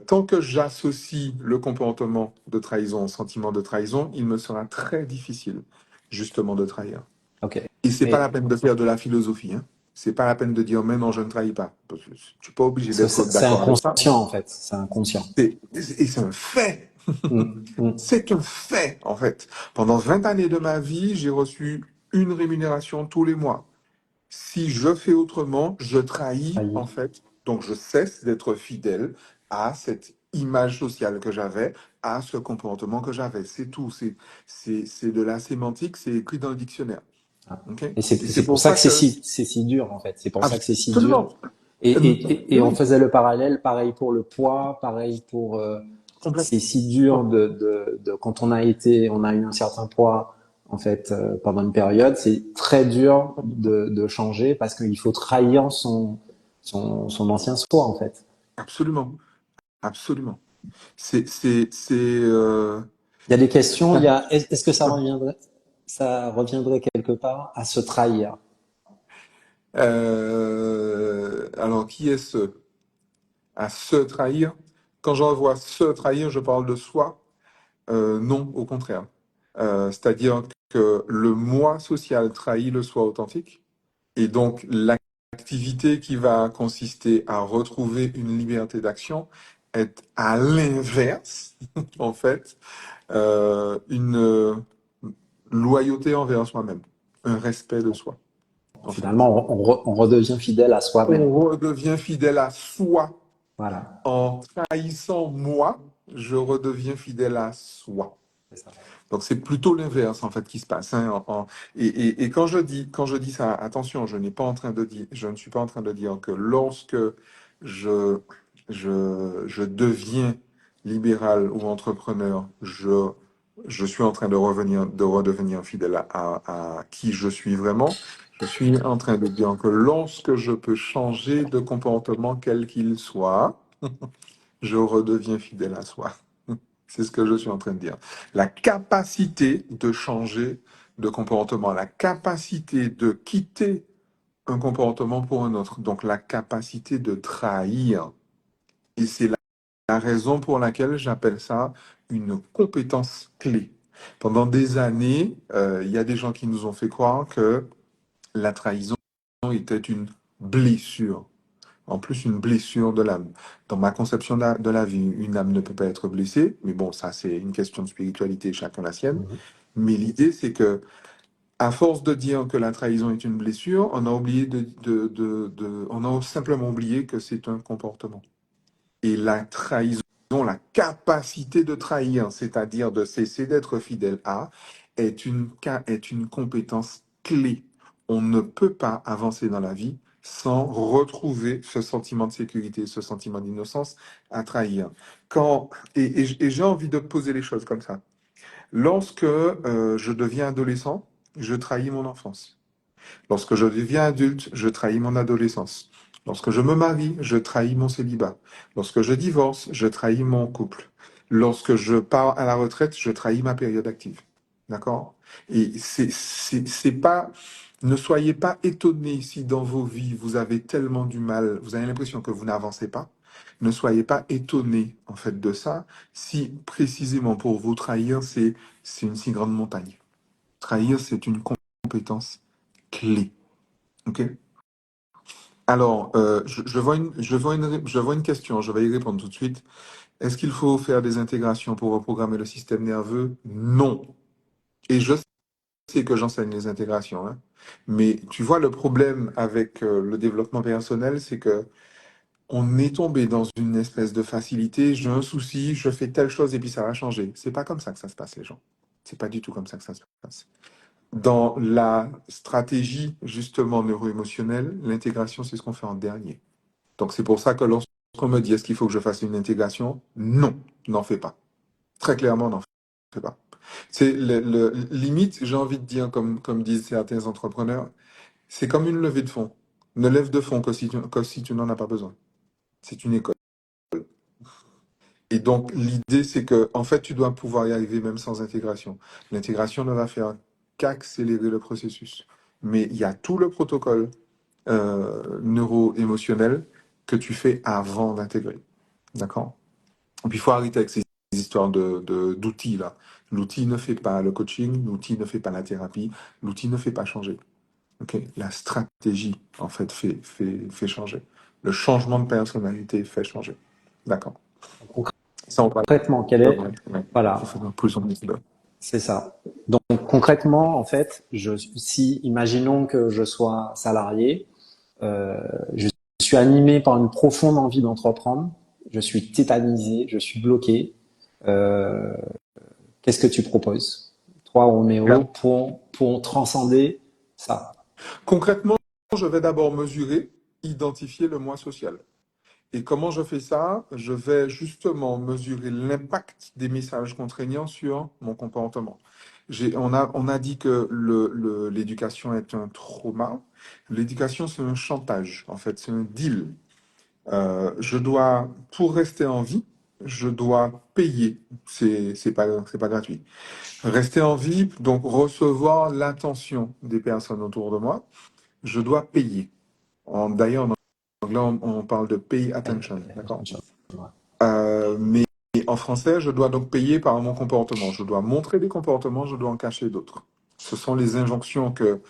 Tant que j'associe le comportement de trahison au sentiment de trahison, il me sera très difficile, justement, de trahir. Ok. Et c'est pas la Mais peine de faire de la philosophie, hein. C'est pas la peine de dire, mais non, je ne trahis pas. Parce que tu n'es pas obligé d'être c'est d'accord avec ça. inconscient en fait. C'est inconscient. Et c'est un fait. Mhm. Mhm. C'est un fait, en fait. Pendant 20 années de ma vie, j'ai reçu une rémunération tous les mois. Si je fais autrement, je trahis, Trahi. en fait. Donc, je cesse d'être fidèle à cette image sociale que j'avais, à ce comportement que j'avais. C'est tout. C'est de la sémantique, c'est écrit dans le dictionnaire. Ah. OK? Et Et c'est c'est pour pour ça ça que que, c'est si dur en fait. C'est pour ça que c'est si dur. absolument, Et on oui, faisait le parallèle, pareil pour le poids, pareil pour c'est si dur complètement. quand on a eu un certain poids en fait pendant une période, c'est très dur de changer parce qu'il faut trahir son ancien soi en fait. Absolument. Absolument. C'est, Il y a des questions, il y ça- a est-ce que ça reviendrait quelque part à se trahir? alors, qui est ce? À se trahir? Quand j'envoie se trahir, je parle de soi. Non, au contraire. C'est-à-dire que le moi social trahit le soi authentique. Et donc, l'activité qui va consister à retrouver une liberté d'action est à l'inverse, en fait, une loyauté envers soi-même, un respect de soi, en fait. Finalement, on redevient fidèle à soi-même. On redevient fidèle à soi. Voilà, En trahissant moi, je redeviens fidèle à soi. c'est ça. Donc c'est plutôt l'inverse en fait qui se passe, hein, et quand je dis ça, attention, je ne suis pas en train de dire que lorsque je, je deviens libéral ou entrepreneur, je suis en train de redevenir fidèle à qui je suis vraiment. Je suis en train de dire que lorsque je peux changer de comportement quel qu'il soit, je redeviens fidèle à soi. C'est ce que je suis en train de dire. La capacité de changer de comportement, la capacité de quitter un comportement pour un autre, donc la capacité de trahir. Et c'est la raison pour laquelle j'appelle ça une compétence clé. Pendant des années, il y a des gens qui nous ont fait croire que la trahison était une blessure. En plus, une blessure de l'âme. Dans ma conception de la vie, une âme ne peut pas être blessée, mais bon, ça c'est une question de spiritualité, chacun la sienne. Mhm. Mais l'idée, c'est que, à force de dire que la trahison est une blessure, on a oublié on a simplement oublié que c'est un comportement. Et la trahison, la capacité de trahir, c'est-à-dire de cesser d'être fidèle à, est une compétence clé. On ne peut pas avancer dans la vie sans retrouver ce sentiment de sécurité, ce sentiment d'innocence à trahir. Et j'ai envie de poser les choses comme ça. Lorsque je deviens adolescent, je trahis mon enfance. Lorsque je deviens adulte, je trahis mon adolescence. Lorsque je me marie, je trahis mon célibat. Lorsque je divorce, je trahis mon couple. Lorsque je pars à la retraite, je trahis ma période active. D'accord? Et c'est pas, ne soyez pas étonnés si dans vos vies vous avez tellement du mal, vous avez l'impression que vous n'avancez pas. Ne soyez pas étonnés, en fait, de ça, si précisément pour vous trahir, c'est une si grande montagne. Trahir, c'est une compétence clé. Ok. Alors, je vois une question, je vais y répondre tout de suite. Est-ce qu'il faut faire des intégrations pour reprogrammer le système nerveux? Non. Et je sais que j'enseigne les intégrations, hein. Mais tu vois, le problème avec le développement personnel, c'est que on est tombé dans une espèce de facilité. J'ai un souci, je fais telle chose et puis ça va changer. C'est pas comme ça que ça se passe, les gens. C'est pas du tout comme ça que ça se passe. Dans la stratégie justement neuro-émotionnelle, l'intégration, c'est ce qu'on fait en dernier. Donc c'est pour ça que lorsqu'on me dit est-ce qu'il faut que je fasse une intégration, non, n'en fais pas. Très clairement, n'en fais pas. C'est limite, j'ai envie de dire, comme disent certains entrepreneurs, c'est comme une levée de fonds. Ne lève de fonds que si tu n'en as pas besoin. C'est une école. Et donc l'idée, c'est que en fait, tu dois pouvoir y arriver même sans intégration. L'intégration ne va faire qu'accélérer le processus. Mais il y a tout le protocole neuro-émotionnel que tu fais avant d'intégrer. D'accord? Et puis il faut arrêter avec ces histoires d'outils là. L'outil ne fait pas le coaching, l'outil ne fait pas la thérapie, l'outil ne fait pas changer. Ok. La stratégie, en fait, fait changer. Le changement de personnalité fait changer. D'accord. Ça, on va. Concrètement, quel Ouais, est, ouais. Il voilà, faut plus en épisode. c'est ça. Donc concrètement, en fait, si imaginons que je sois salarié, euh, je suis animé par une profonde envie d'entreprendre, je suis tétanisé, je suis bloqué. Euh, Qu'est-ce que tu proposes, toi, Roméo, pour transcender ça? Concrètement, je vais d'abord mesurer, identifier le moi social. Et comment je fais ça? Je vais justement mesurer l'impact des messages contraignants sur mon comportement. On a dit que l'éducation est un trauma. L'éducation, c'est un chantage, en fait, c'est un deal. Pour rester en vie, je dois payer. C'est pas gratuit. Rester en vie, donc recevoir l'attention des personnes autour de moi, je dois payer. D'ailleurs, en anglais, on parle de pay attention, d'accord? Mais en français, je dois donc payer par mon comportement. Je dois montrer des comportements, je dois en cacher d'autres. Ce sont les injonctions que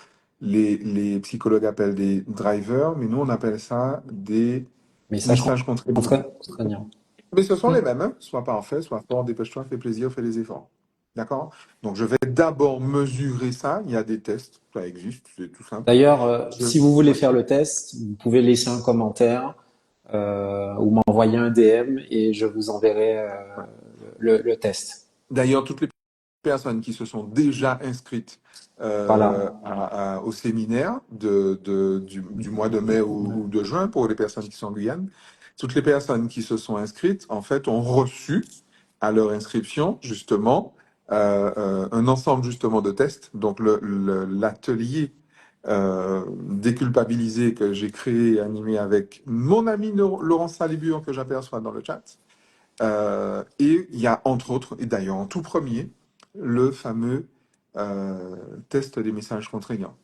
les psychologues appellent des drivers, mais nous, on appelle ça des Message messages contraignants. contraignant. Mais ce sont Hmm. les mêmes, hein. Sois parfait, sois fort, dépêche-toi, fais plaisir, fais les efforts. D'accord? Donc, je vais d'abord mesurer ça. Il y a des tests, ça existe, c'est tout simple. D'ailleurs, si vous voulez Ouais. faire le test, vous pouvez laisser un commentaire ou m'envoyer un DM et je vous enverrai Ouais. le test. D'ailleurs, toutes les personnes qui se sont déjà inscrites Voilà. au séminaire du mois de mai ou de juin pour les personnes qui sont en Guyane, toutes les personnes qui se sont inscrites, en fait, ont reçu à leur inscription, justement, un ensemble justement de tests. Donc, l'atelier déculpabilisé que j'ai créé et animé avec mon ami Laurent Salibur, que j'aperçois dans le chat. Et il y a entre autres, et d'ailleurs en tout premier, le fameux test des messages contraignants.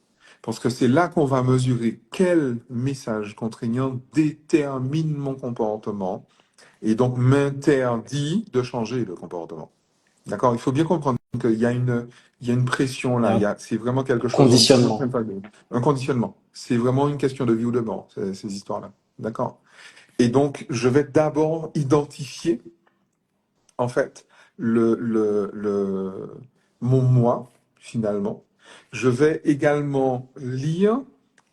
Parce que c'est là qu'on va mesurer quel message contraignant détermine mon comportement et donc m'interdit de changer de comportement. D'accord? Il faut bien comprendre qu'il y a une pression Il y là. a un C'est vraiment quelque chose. On est en train de conditionnement. parler. Un conditionnement. C'est vraiment une question de vie ou de mort, ces histoires-là. D'accord? Et donc, je vais d'abord identifier, en fait, mon moi, finalement. Je vais également lire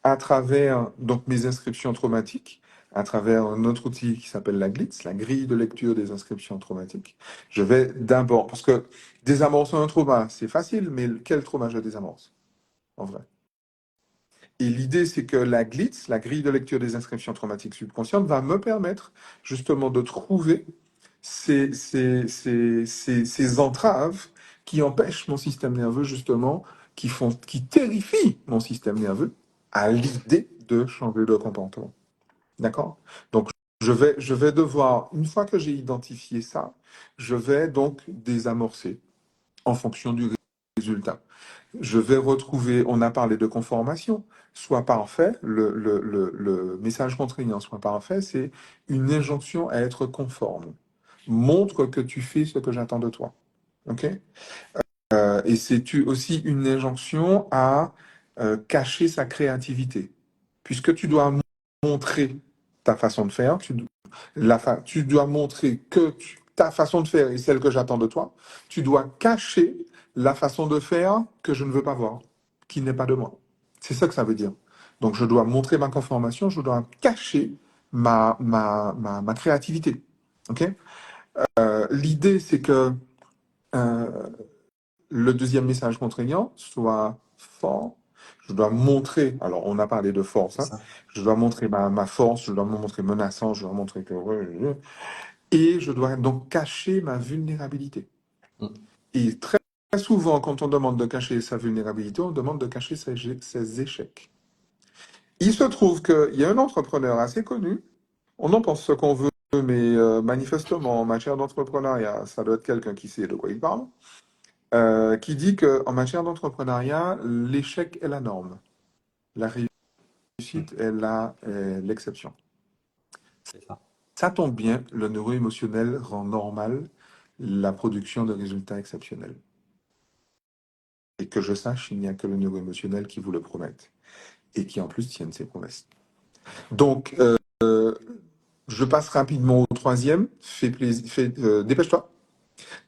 à travers donc, mes inscriptions traumatiques, à travers un autre outil qui s'appelle la GLITS, la grille de lecture des inscriptions traumatiques. Je vais d'abord, parce que désamorcer un trauma, c'est facile, mais quel trauma je désamorce, en vrai? Et l'idée, c'est que la GLITS, la grille de lecture des inscriptions traumatiques subconscientes, va me permettre justement de trouver ces entraves qui empêchent mon système nerveux, justement, qui terrifient mon système nerveux à l'idée de changer de comportement. D'accord? Donc, je vais devoir, une fois que j'ai identifié ça, je vais donc désamorcer en fonction du résultat. Je vais retrouver, on a parlé de conformation, soit parfait, le message contraignant soit parfait, c'est une injonction à être conforme. Montre que tu fais ce que j'attends de toi. OK? Et c'est aussi une injonction à cacher sa créativité. Puisque tu dois montrer ta façon de faire, tu dois montrer que ta façon de faire est celle que j'attends de toi, tu dois cacher la façon de faire que je ne veux pas voir, qui n'est pas de moi. C'est ça que ça veut dire. Donc je dois montrer ma conformation, je dois cacher ma créativité. OK? L'idée, c'est que euh, le deuxième message contraignant soit fort. Je dois montrer, alors on a parlé de force, C'est hein, ça. je dois montrer ma force, je dois me montrer menaçant, je dois montrer que... Et je dois donc cacher ma vulnérabilité. Mm. Et très souvent, quand on demande de cacher sa vulnérabilité, on demande de cacher ses échecs. Il se trouve qu'il y a un entrepreneur assez connu, on en pense ce qu'on veut, mais manifestement, en matière d'entrepreneuriat, ça doit être quelqu'un qui sait de quoi il parle, qui dit qu'en matière d'entrepreneuriat, l'échec est la norme. La réussite Mm. est l'exception. C'est ça. Ça tombe bien, le neuro-émotionnel rend normal la production de résultats exceptionnels. Et que je sache, il n'y a que le neuro-émotionnel qui vous le promette. Et qui en plus tienne ses promesses. Donc, je passe rapidement au troisième. Dépêche-toi.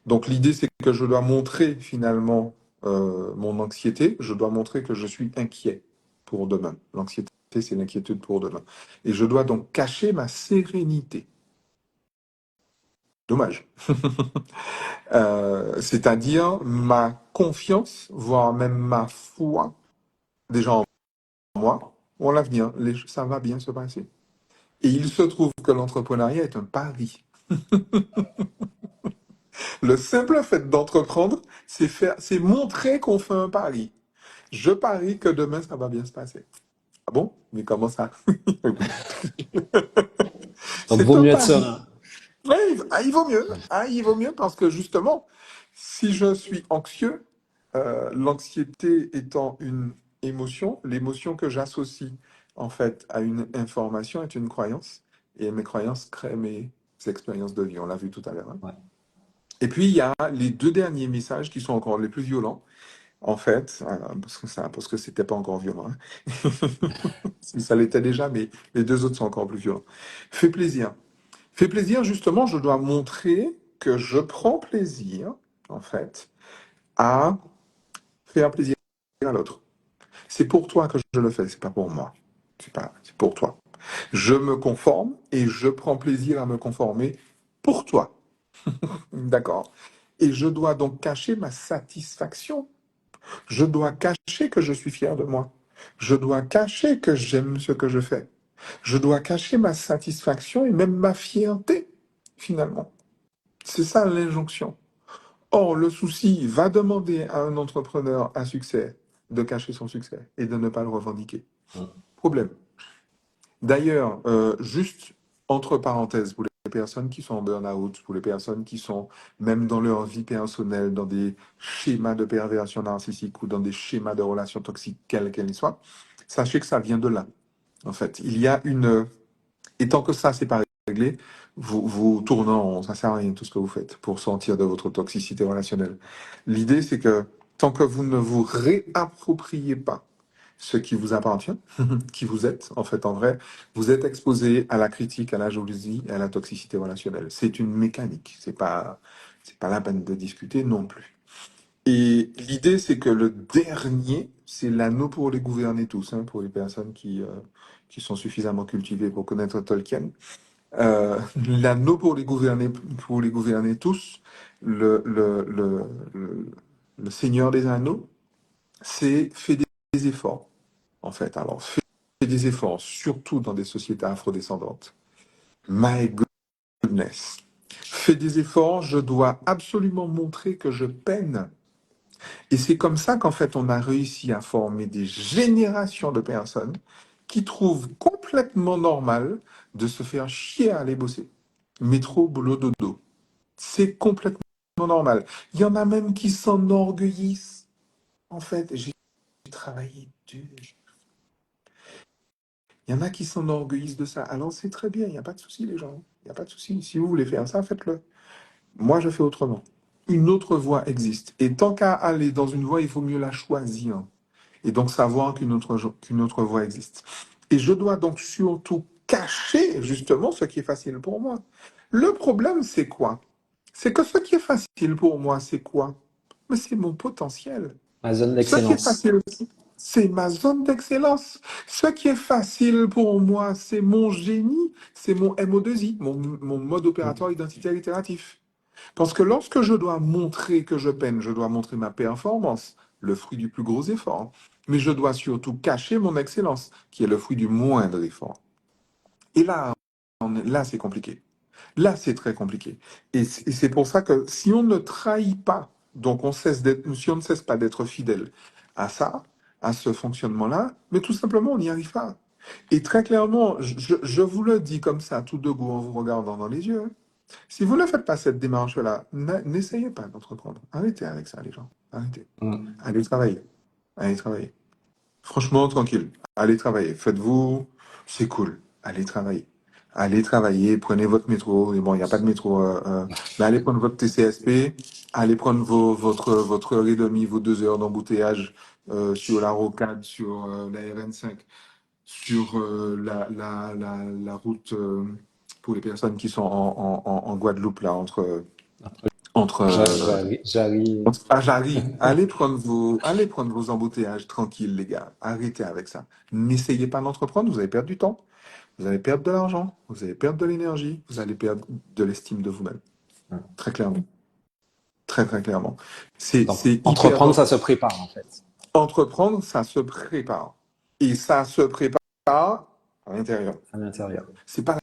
Donc, l'idée, c'est que je dois montrer finalement mon anxiété. Je dois montrer que je suis inquiet pour demain. L'anxiété, c'est l'inquiétude pour demain. Et je dois donc cacher ma sérénité. Dommage. C'est-à-dire ma confiance, voire même ma foi, déjà en moi, en l'avenir. Ça va bien se passer. Et il se trouve que l'entrepreneuriat est un pari. Le simple fait d'entreprendre, c'est montrer qu'on fait un pari. Je parie que demain, ça va bien se passer. Ah bon? Mais comment ça? Donc, C'est vaut un mieux être pari. serein. Ouais, il vaut mieux. Ouais. Ah, il vaut mieux parce que justement, si je suis anxieux, l'anxiété étant une émotion, l'émotion que j'associe en fait à une information est une croyance. Et mes croyances créent mes expériences de vie. On l'a vu tout à l'heure, hein. Ouais. Et puis, il y a les deux derniers messages qui sont encore les plus violents, en fait, parce que c'était pas encore violent, hein. Ça l'était déjà, mais les deux autres sont encore plus violents. Fais plaisir. Fais plaisir, justement, je dois montrer que je prends plaisir, en fait, à faire plaisir à l'autre. C'est pour toi que je le fais, c'est pas pour moi. C'est pour toi. Je me conforme et je prends plaisir à me conformer pour toi. D'accord? Et je dois donc cacher ma satisfaction. Je dois cacher que je suis fier de moi. Je dois cacher que j'aime ce que je fais. Je dois cacher ma satisfaction et même ma fierté, finalement. C'est ça l'injonction. Or, le souci va demander à un entrepreneur à succès de cacher son succès et de ne pas le revendiquer. Mm. Problème. D'ailleurs, juste entre parenthèses, pour les personnes qui sont en burn-out, pour les personnes qui sont même dans leur vie personnelle, dans des schémas de perversion narcissique ou dans des schémas de relations toxiques, quels qu'elles soient, sachez que ça vient de là. En fait, il y a une... Et tant que ça, c'est pas réglé, vous tournez en rond, ça sert à rien tout ce que vous faites pour sortir de votre toxicité relationnelle. L'idée, c'est que tant que vous ne vous réappropriez pas ce qui vous appartient, qui vous êtes, en fait, en vrai, vous êtes exposé à la critique, à la jalousie et à la toxicité relationnelle. C'est une mécanique. C'est pas la peine de discuter non plus. Et l'idée, c'est que le dernier, c'est l'anneau pour les gouverner tous, hein, pour les personnes qui sont suffisamment cultivées pour connaître Tolkien. L'anneau pour les gouverner tous, le Seigneur des Anneaux, c'est fait des efforts, en fait. Alors, fait des efforts, surtout dans des sociétés afrodescendantes. My goodness. Fait des efforts, je dois absolument montrer que je peine. Et c'est comme ça qu'en fait, on a réussi à former des générations de personnes qui trouvent complètement normal de se faire chier à aller bosser. Métro, boulot, dodo. C'est complètement normal. Il y en a même qui s'enorgueillissent. En fait, j'ai travaillé dur. Il y en a qui s'enorgueillissent de ça. Alors c'est très bien, il n'y a pas de souci les gens. Il n'y a pas de souci. Si vous voulez faire ça, faites-le. Moi, je fais autrement. Une autre voie existe. Et tant qu'à aller dans une voie, il faut mieux la choisir. Et donc savoir qu'une autre voie existe. Et je dois donc surtout cacher justement ce qui est facile pour moi. Le problème, c'est quoi? C'est que ce qui est facile pour moi, c'est quoi? Mais c'est mon potentiel. Ma zone Ce qui est d'excellence. facile, c'est ma zone d'excellence. Ce qui est facile pour moi, c'est mon génie, c'est mon MO2I, mon mode opératoire Mm. identitaire itératif. Parce que lorsque je dois montrer que je peine, je dois montrer ma performance, le fruit du plus gros effort. Mais je dois surtout cacher mon excellence, qui est le fruit du moindre effort. Et là, là c'est compliqué. Là, c'est très compliqué. Et c'est pour ça que si on ne trahit pas, donc si on ne cesse pas d'être fidèle à ça, à ce fonctionnement-là, mais tout simplement, on n'y arrive pas. Et très clairement, je vous le dis comme ça, tout de go, en vous regardant dans les yeux, hein. Si vous ne faites pas cette démarche-là, n'essayez pas d'entreprendre. Arrêtez avec ça, les gens. Arrêtez. Mm. Allez travailler. Allez travailler. Franchement, tranquille. Allez travailler. Faites-vous. C'est cool. Allez travailler. Allez travailler. Prenez votre métro. Et bon, il n'y a pas de métro. Mais allez prendre votre TCSP. Allez prendre votre heure et demie, vos 2 heures d'embouteillage sur la rocade, sur la RN5, sur la route pour les personnes qui sont en Guadeloupe, là, entre J'arrive. ah, j'arrive. Allez prendre vos embouteillages tranquilles, les gars. Arrêtez avec ça. N'essayez pas d'entreprendre, vous allez perdre du temps, vous allez perdre de l'argent, vous allez perdre de l'énergie, vous allez perdre de l'estime de vous-même. Très clairement. Très, très clairement. Donc, C'est hyper entreprendre, ça se dangereux. prépare, en fait, Entreprendre, ça se prépare. Et ça se prépare à l'intérieur. à l'intérieur. C'est pas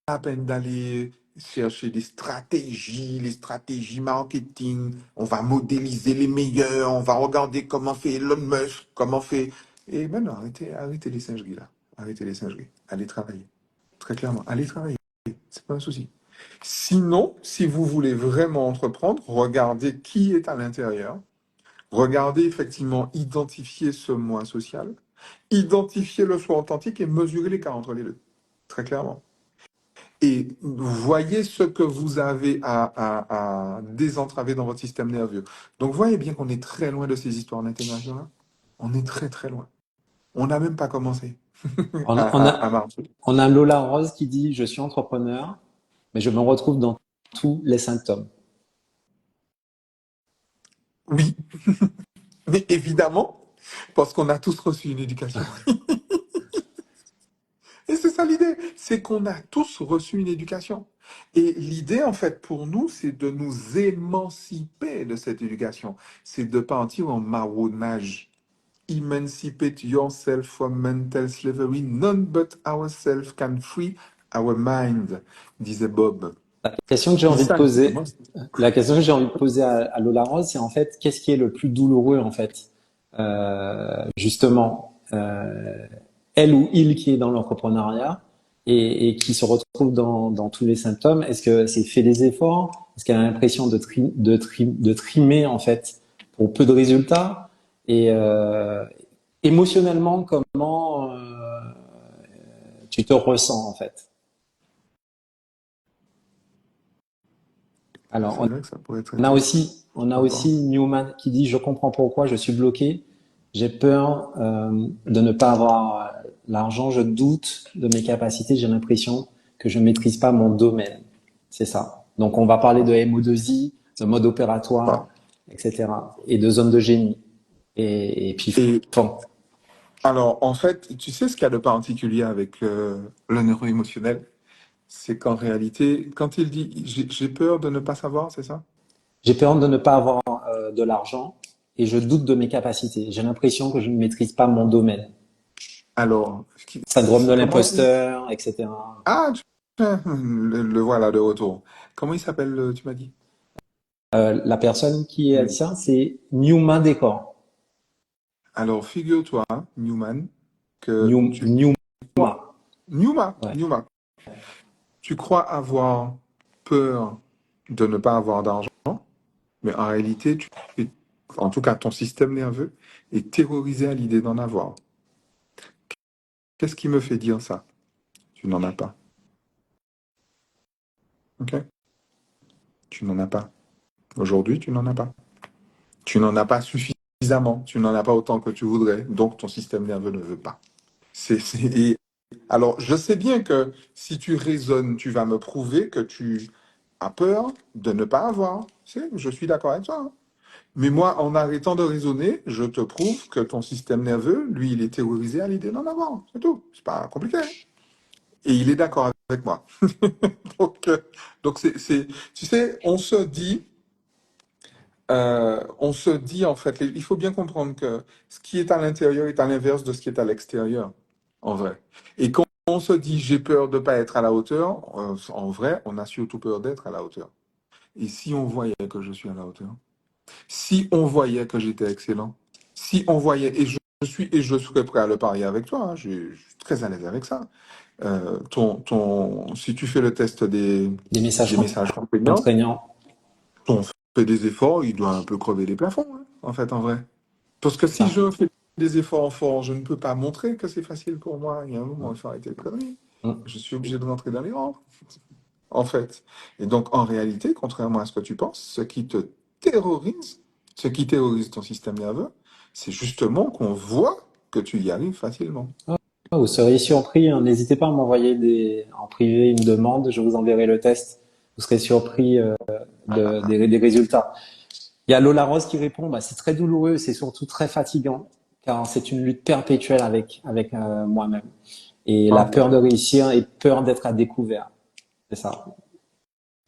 la peine d'aller chercher des stratégies, les stratégies marketing. On va modéliser les meilleurs, on va regarder comment fait Elon Musk, comment fait. Et maintenant, arrêtez les singeries là. Arrêtez les singeries. Allez travailler. Très clairement, allez travailler. C'est pas un souci. Sinon, si vous voulez vraiment entreprendre, regardez qui est à l'intérieur. Regardez effectivement, identifier ce moi social, identifier le soi authentique et mesurer l'écart entre les deux. Très clairement. Et voyez ce que vous avez à désentraver dans votre système nerveux. Donc, voyez bien qu'on est très loin de ces histoires d'intégration-là. On est très, très loin. On n'a même pas commencé On, à, a, on à a, marcher. on a Lola Rose qui dit, je suis entrepreneur, mais je me retrouve dans tous les symptômes. Oui, mais évidemment, parce qu'on a tous reçu une éducation. Et c'est ça l'idée, c'est qu'on a tous reçu une éducation. Et l'idée, en fait, pour nous, c'est de nous émanciper de cette éducation. C'est de partir en marronnage. Emancipate yourself from mental slavery. None but ourselves can free our mind, disait Bob. La question que j'ai Et envie de ça, poser, justement, la question que j'ai envie de poser à Lola Rose, c'est en fait, qu'est-ce qui est le plus douloureux, en fait? justement elle ou il qui est dans l'entrepreneuriat et qui se retrouve dans tous les symptômes? Est-ce que c'est fait des efforts? Est-ce qu'elle a l'impression de trimer en fait pour peu de résultats? Et émotionnellement, comment tu te ressens en fait? Alors, C'est vrai que ça pourrait être on a intéressant aussi, on a à voir. aussi Newman qui dit, je comprends pourquoi je suis bloqué. J'ai peur de ne pas avoir l'argent. Je doute de mes capacités. J'ai l'impression que je ne maîtrise pas mon domaine. C'est ça. Donc, on va parler de MO2I, de mode Voilà. opératoire, etc. Et de zone de génie. Et puis, Et bon, alors, en fait, tu sais ce qu'il y a de particulier avec le neuro-émotionnel? C'est qu'en réalité, quand il dit j'ai peur de ne pas savoir, c'est ça? j'ai peur de ne pas avoir de l'argent et je doute de mes capacités. J'ai l'impression que je ne maîtrise pas mon domaine. Alors, Syndrome de comment l'imposteur, etc. ah, le voilà de retour. Comment il s'appelle, tu m'as dit? La personne qui est Oui. tiens, c'est Newman Décor. Alors, figure-toi, Newman, que tu Newma. crois, Ouais. Newman, tu crois avoir peur de ne pas avoir d'argent, mais en réalité, en tout cas, ton système nerveux est terrorisé à l'idée d'en avoir. Qu'est-ce qui me fait dire ça? Tu n'en as pas. Ok? Tu n'en as pas. Aujourd'hui, tu n'en as pas. Tu n'en as pas suffisamment. Tu n'en as pas autant que tu voudrais. Donc, ton système nerveux ne veut pas. Alors, je sais bien que si tu raisonnes, tu vas me prouver que tu as peur de ne pas avoir. Je suis d'accord avec toi, hein. Mais moi, en arrêtant de raisonner, je te prouve que ton système nerveux, lui, il est terrorisé à l'idée d'en avoir. C'est tout. C'est pas compliqué. Et il est d'accord avec moi. Donc, tu sais, on se dit en fait, il faut bien comprendre que ce qui est à l'intérieur est à l'inverse de ce qui est à l'extérieur, en vrai. Et quand on se dit j'ai peur de ne pas être à la hauteur, en vrai, on a surtout peur d'être à la hauteur. Et si on voyait que je suis à la hauteur, si on voyait que j'étais excellent, si on voyait, et je serais prêt à le parier avec toi, hein, je suis très à l'aise avec ça. Si tu fais le test Des messages des messages contraignants, contraignants. on fait des efforts, il doit un peu crever les plafonds, hein, en vrai. Parce que C'est si ça. je fais des efforts forts, je ne peux pas montrer que c'est facile pour moi. Il y a un moment, il faut arrêter le connerie. Mm. Je suis obligé de rentrer dans les rangs, en fait. Et donc, en réalité, contrairement à ce que tu penses, terrorise, ce qui terrorise ton système nerveux, c'est justement qu'on voit que tu y arrives facilement. Ah, vous seriez surpris, hein. N'hésitez pas à m'envoyer en privé une demande, je vous enverrai le test. Vous serez surpris des résultats. Il y a Lola Rose qui répond, bah, c'est très douloureux, c'est surtout très fatigant, car c'est une lutte perpétuelle avec moi-même. Et la Ah, peur de réussir et peur d'être à découvert. C'est ça.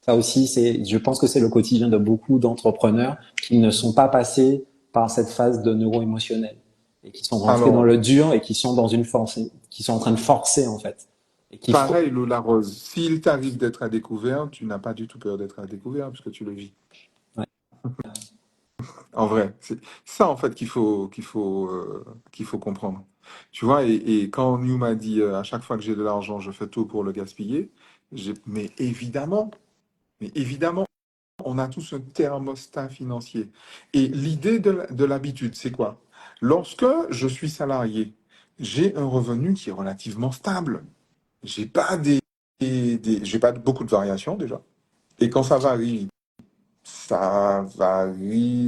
Ça aussi, je pense que c'est le quotidien de beaucoup d'entrepreneurs qui ne sont pas passés par cette phase de neuro-émotionnel et qui sont rentrés dans alors, le dur et qui sont dans une force, qui sont en train de forcer en fait. Et qui pareil, Lola Rose, s'il t'arrive d'être à découvert, tu n'as pas du tout peur d'être à découvert puisque tu le vis. ouais. En vrai, c'est ça en fait qu'il faut comprendre. Tu vois, et quand New m'a dit à chaque fois que j'ai de l'argent, je fais tout pour le gaspiller, mais évidemment, on a tous un thermostat financier. Et l'idée de l'habitude, c'est quoi? Lorsque je suis salarié, j'ai un revenu qui est relativement stable. J'ai pas j'ai pas beaucoup de variations déjà. Et quand ça varie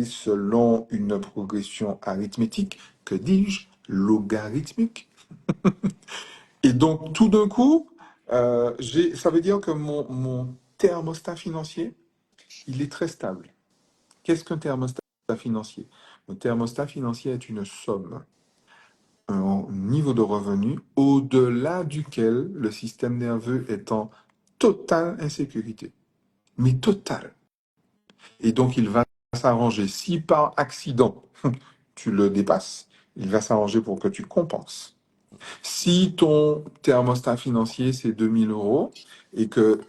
selon une progression arithmétique, que dis-je, logarithmique. Et donc, tout d'un coup, ça veut dire que mon thermostat financier, il est très stable. Qu'est-ce qu'un thermostat financier? Un thermostat financier est une somme, un niveau de revenu au-delà duquel le système nerveux est en totale insécurité. Mais totale. Et donc, il va s'arranger. Si par accident, tu le dépasses, il va s'arranger pour que tu compenses. Si ton thermostat financier, c'est 2000 € et que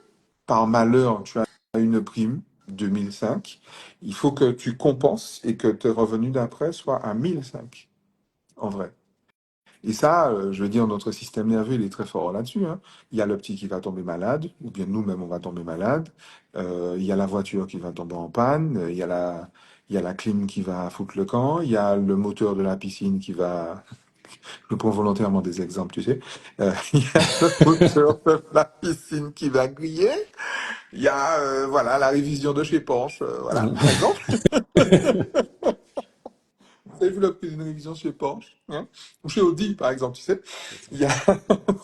par malheur, tu as une prime, 2005, il faut que tu compenses et que tes revenus d'après soient à 1005, en vrai. Et ça, je veux dire, notre système nerveux, il est très fort là-dessus, hein. Il y a le petit qui va tomber malade, ou bien nous-mêmes, on va tomber malade. Il y a la voiture qui va tomber en panne. Il y a la clim qui va foutre le camp. Il y a le moteur de la piscine qui va... Je prends volontairement des exemples, tu sais. Il y a le moteur de la piscine qui va griller. Il y a, voilà, la révision de chez Porsche, voilà, par exemple. Vous avez vu une révision chez Porsche, hein? Ou chez Audi, par exemple, tu sais. Il y a,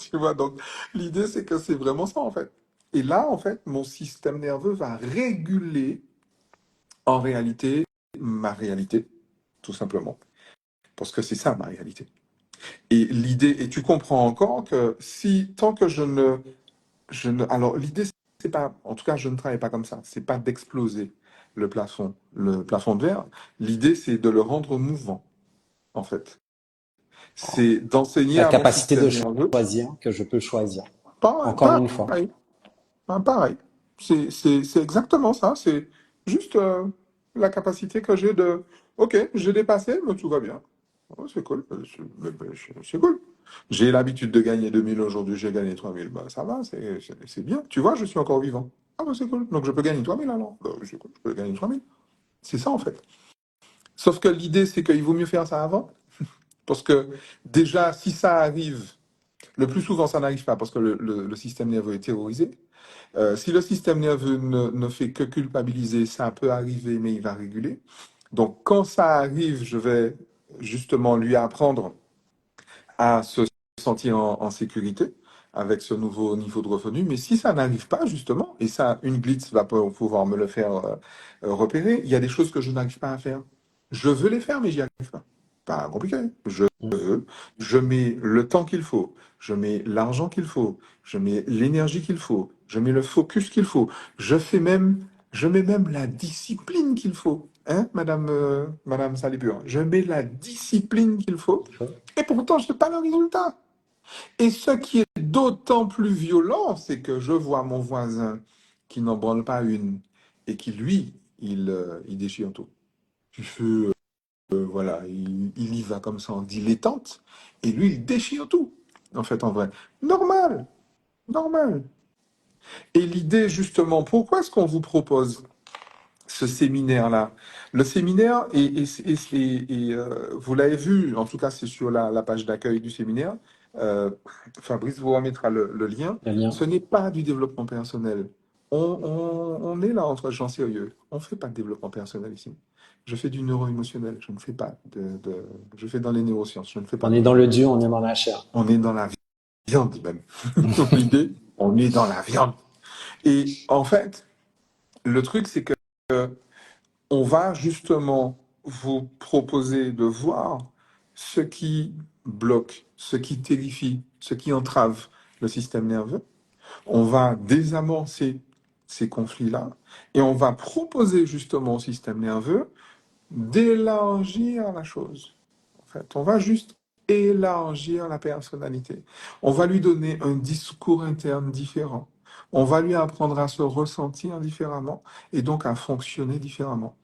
tu vois, donc l'idée, c'est que c'est vraiment ça, en fait. Et là, en fait, mon système nerveux va réguler, en réalité, ma réalité, tout simplement. Parce que c'est ça, ma réalité. Et l'idée, et tu comprends encore que si, tant que alors l'idée, c'est pas, en tout cas, je ne travaille pas comme ça. C'est pas d'exploser le plafond de verre. L'idée, c'est de le rendre mouvant, en fait. C'est d'enseigner La à mon capacité de système nerveux. choisir, que je peux choisir. Pareil, Encore une fois. pareil, pareil. C'est exactement ça. C'est juste la capacité que j'ai de, OK, j'ai dépassé, mais tout va bien. Oh, c'est cool, c'est cool. J'ai l'habitude de gagner 2000 aujourd'hui, j'ai gagné 3000. Bah, ça va, c'est bien. Tu vois, je suis encore vivant. Ah, bah, c'est cool. Donc, je peux gagner 3000 alors. Bah, c'est cool, je peux gagner 3000. C'est ça, en fait. Sauf que l'idée, c'est qu'il vaut mieux faire ça avant. Parce que déjà, si ça arrive, le plus souvent, ça n'arrive pas parce que le système nerveux est terrorisé. Si le système nerveux ne fait que culpabiliser, ça peut arriver, mais il va réguler. Donc, quand ça arrive, je vais justement lui apprendre à se sentir en sécurité avec ce nouveau niveau de revenu. Mais si ça n'arrive pas, justement, et ça, une glitch va pouvoir me le faire repérer, il y a des choses que je n'arrive pas à faire. Je veux les faire, mais j'y arrive pas. Pas compliqué. Je mets le temps qu'il faut, je mets l'argent qu'il faut, je mets l'énergie qu'il faut, je mets le focus qu'il faut, je mets même la discipline qu'il faut. Hein, Madame Salibur, je mets la discipline qu'il faut, et pourtant, je n'ai pas le résultat. Et ce qui est d'autant plus violent, c'est que je vois mon voisin qui n'en branle pas une, et qui, lui, il déchire tout. Tu fais, voilà, il y va comme ça en dilettante, et lui, il déchire tout, en fait, en vrai. Normal, normal. Et l'idée, justement, pourquoi est-ce qu'on vous propose ce séminaire-là? Le séminaire, vous l'avez vu, en tout cas, c'est sur la page d'accueil du séminaire. Euh, Fabrice vous remettra le lien. Le lien. Ce n'est pas du développement personnel. On est là entre gens sérieux. On ne fait pas de développement personnel ici. Je fais du neuro-émotionnel. Je ne fais pas je fais dans les neurosciences. Je ne fais pas On est de dans le dur, on est dans la chair. On est dans la viande même. L'idée, on est dans la viande. Et en fait, le truc, c'est que on va justement vous proposer de voir ce qui bloque, ce qui terrifie, ce qui entrave le système nerveux. On va désamorcer ces conflits-là et on va proposer justement au système nerveux d'élargir la chose. En fait, on va juste élargir la personnalité. On va lui donner un discours interne différent. On va lui apprendre à se ressentir différemment et donc à fonctionner différemment.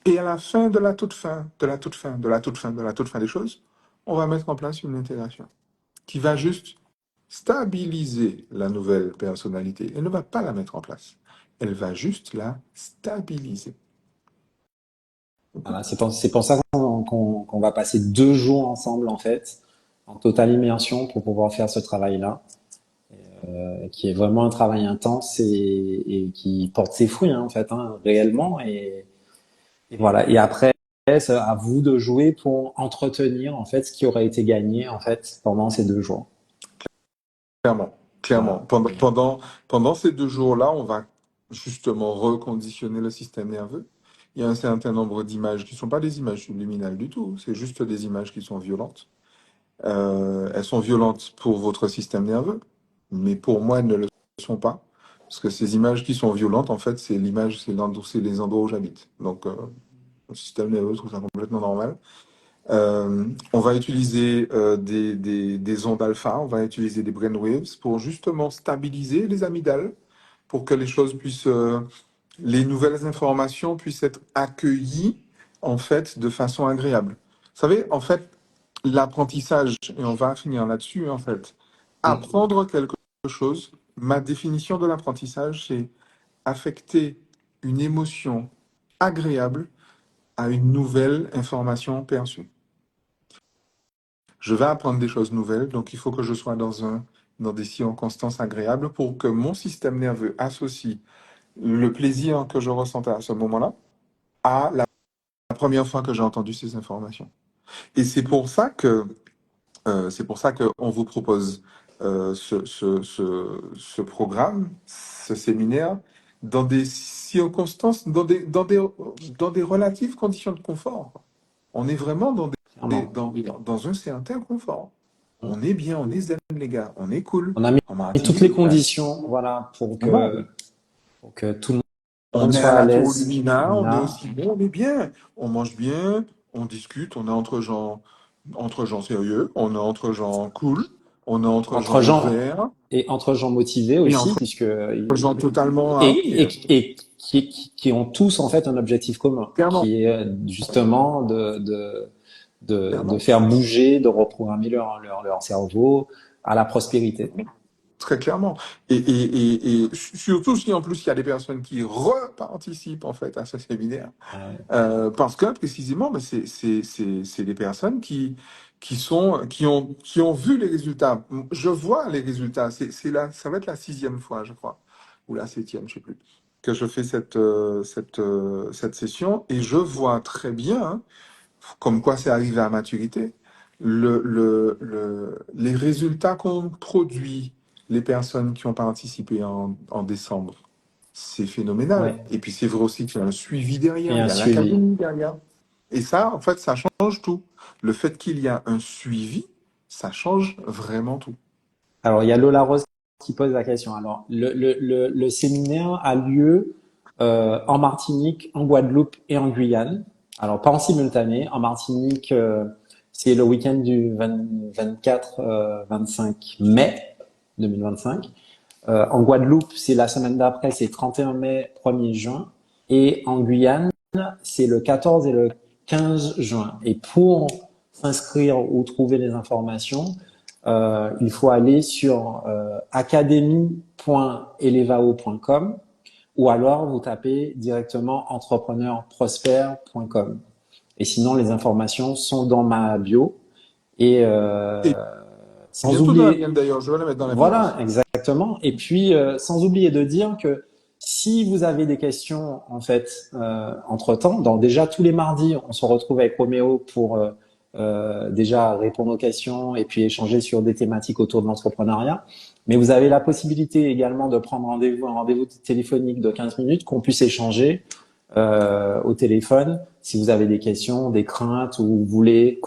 Et à la fin de la toute fin, de la toute fin, de la toute fin, de la toute fin des choses, on va mettre en place une intégration qui va juste stabiliser la nouvelle personnalité. Elle ne va pas la mettre en place. Elle va juste la stabiliser. Voilà, c'est pour ça qu'on va passer 2 jours ensemble, en fait, en totale immersion pour pouvoir faire ce travail-là, qui est vraiment un travail intense et qui porte ses fruits, hein, en fait, hein, réellement. Et voilà. Et après, c'est à vous de jouer pour entretenir, en fait, ce qui aurait été gagné, en fait, pendant ces 2 jours. Clairement, clairement. Voilà. Pendant ces 2 jours-là, on va justement reconditionner le système nerveux. Il y a un certain nombre d'images qui ne sont pas des images subliminales du tout, c'est juste des images qui sont violentes. Elles sont violentes pour votre système nerveux, mais pour moi, elles ne le sont pas. Parce que ces images qui sont violentes, en fait, c'est les endroits où j'habite. Donc, le système nerveux trouve ça complètement normal. On va utiliser des ondes alpha, on va utiliser des brainwaves pour justement stabiliser les amygdales, pour que les choses puissent les nouvelles informations puissent être accueillies en fait de façon agréable. Vous savez, en fait, l'apprentissage, et on va finir là-dessus, en fait, Mm. apprendre quelque chose, ma définition de l'apprentissage, c'est affecter une émotion agréable à une nouvelle information perçue. Je vais apprendre des choses nouvelles, donc il faut que je sois dans des circonstances agréables pour que mon système nerveux associe le plaisir que je ressentais à ce moment-là à la première fois que j'ai entendu ces informations. Et c'est pour ça qu'on vous propose ce programme, ce séminaire, dans des circonstances, dans des relatives conditions de confort. On est vraiment Clairement. dans un certain confort. On est bien, on est zen, les gars, on est cool. On a mis En toutes les Martinique, là, conditions, voilà, voilà. pour que tout le On monde est soit à à la Tour l'aise. Lumina, on est Là, aussi bon, on est bien. On mange bien, on discute, on est entre gens sérieux, on est entre gens cool, on est entre entre gens gens ouverts et entre gens motivés et aussi, entre puisque gens totalement happy. qui ont tous en fait un objectif commun, Clairement, qui est justement de clairement. faire bouger, de reprogrammer leur cerveau à la prospérité. Très clairement. Et surtout si en plus il y a des personnes qui reparticipent en fait à ce séminaire. Parce que précisément, ben, c'est des personnes qui ont vu les résultats. Je vois les résultats. Ça va être la 6e fois, je crois, ou la 7e, je sais plus, que je fais cette session et je vois très bien, hein, comme quoi c'est arrivé à maturité, les résultats qu'ont produit les personnes qui ont participé en décembre. C'est phénoménal. Ouais, Et puis c'est vrai aussi qu'il y a un suivi derrière, et il un y a suivi. l'académie derrière. Et ça, en fait, ça change tout. Le fait qu'il y a un suivi, ça change vraiment tout. Alors, il y a Lola Rose qui pose la question. Alors, le séminaire a lieu en Martinique, en Guadeloupe et en Guyane. Alors, pas en simultané. En Martinique, c'est le week-end du 24-25 mai 2025. En Guadeloupe, c'est la semaine d'après, c'est 31 mai, 1er juin. Et en Guyane, c'est le 14 et le 15 juin. Et pour s'inscrire ou trouver les informations, il faut aller sur academy.elevao.com ou alors vous tapez directement entrepreneurprosper.com. Et sinon, les informations sont dans ma bio. Et Et sans bientôt dans la mienne oublier, d'ailleurs, je vais la mettre dans la mienne voilà, aussi. exactement. Et puis, sans oublier de dire que si vous avez des questions, en fait, entre-temps, donc déjà tous les mardis, on se retrouve avec Roméo pour déjà répondre aux questions et puis échanger sur des thématiques autour de l'entrepreneuriat. Mais vous avez la possibilité également de prendre rendez-vous, un rendez-vous téléphonique de 15 minutes, qu'on puisse échanger au téléphone si vous avez des questions, des craintes ou vous voulez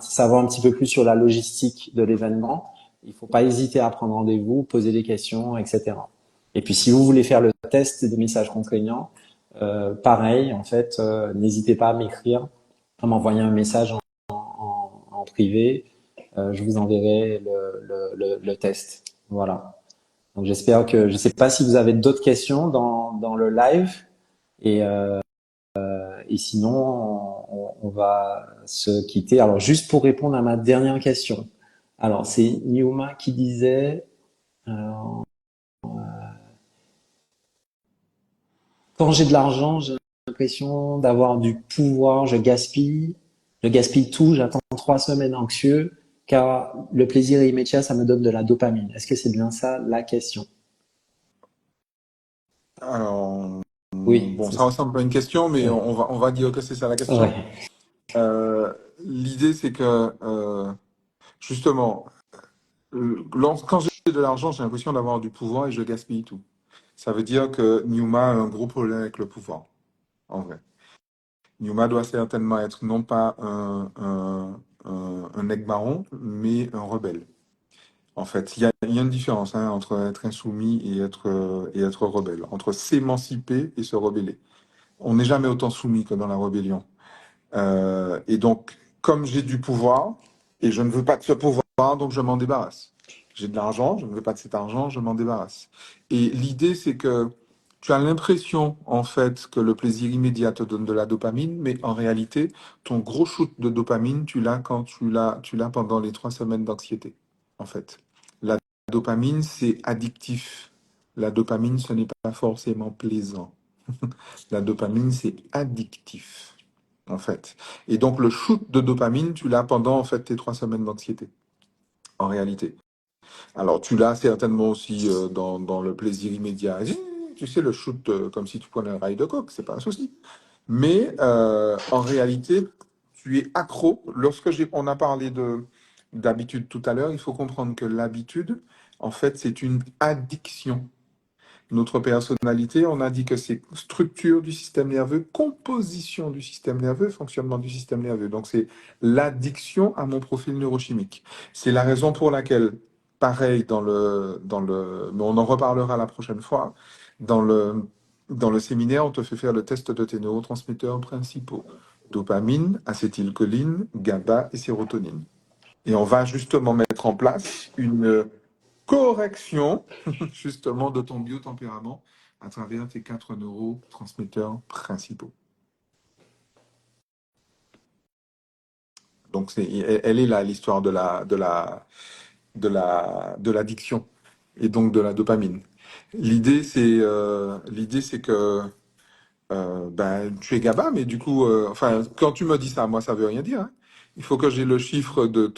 savoir un petit peu plus sur la logistique de l'événement. Il ne faut pas hésiter à prendre rendez-vous, poser des questions, etc. Et puis, si vous voulez faire le test des messages contraignants, pareil, en fait, n'hésitez pas à m'écrire, à m'envoyer un message en privé. Je vous enverrai le test. Voilà. Donc, j'espère que, je ne sais pas si vous avez d'autres questions dans le live. Et, et sinon, on va se quitter. Alors, juste pour répondre à ma dernière question. Alors, c'est Newma qui disait, euh, quand j'ai de l'argent, j'ai l'impression d'avoir du pouvoir, je gaspille tout, j'attends 3 semaines anxieux, car le plaisir est immédiat, ça me donne de la dopamine. Est-ce que c'est bien ça la question? Alors, Oui, bon, c'est ça ça. ressemble à une question, mais Ouais. on va dire que c'est ça la question. Ouais. L'idée, c'est que, justement, quand j'ai de l'argent, j'ai l'impression d'avoir du pouvoir et je gaspille tout. Ça veut dire que Newma a un gros problème avec le pouvoir, en vrai. Newma doit certainement être non pas un aigle-marron, mais un rebelle. En fait, il y a une différence, hein, entre être insoumis et être rebelle, entre s'émanciper et se rebeller. On n'est jamais autant soumis que dans la rébellion. Et donc, comme j'ai du pouvoir, et je ne veux pas de ce pouvoir, donc je m'en débarrasse. J'ai de l'argent, je ne veux pas de cet argent, je m'en débarrasse. Et l'idée, c'est que tu as l'impression, en fait, que le plaisir immédiat te donne de la dopamine, mais en réalité, ton gros shoot de dopamine, tu l'as pendant les 3 semaines d'anxiété, en fait. La dopamine, c'est addictif. La dopamine, ce n'est pas forcément plaisant. La dopamine, c'est addictif, en fait. Et donc, le shoot de dopamine, tu l'as pendant, en fait, tes 3 semaines d'anxiété, en réalité. Alors, tu l'as certainement aussi dans le plaisir immédiat. Tu sais, le shoot, comme si tu prenais un rail de coke, c'est pas un souci. Mais en réalité, tu es accro. On a parlé d'habitude tout à l'heure, il faut comprendre que l'habitude, en fait, c'est une addiction. Notre personnalité, on a dit que c'est structure du système nerveux, composition du système nerveux, fonctionnement du système nerveux. Donc, c'est l'addiction à mon profil neurochimique. C'est la raison pour laquelle, pareil, mais on en reparlera la prochaine fois, dans le séminaire, on te fait faire le test de tes neurotransmetteurs principaux. Dopamine, acétylcholine, GABA et sérotonine. Et on va justement mettre en place une correction justement de ton biotempérament à travers tes 4 neurotransmetteurs principaux. Donc elle est là l'histoire de l'addiction et donc de la dopamine. L'idée c'est que ben, tu es GABA, mais du coup, enfin, quand tu me dis ça, moi, ça veut rien dire, hein. Il faut que j'ai le chiffre de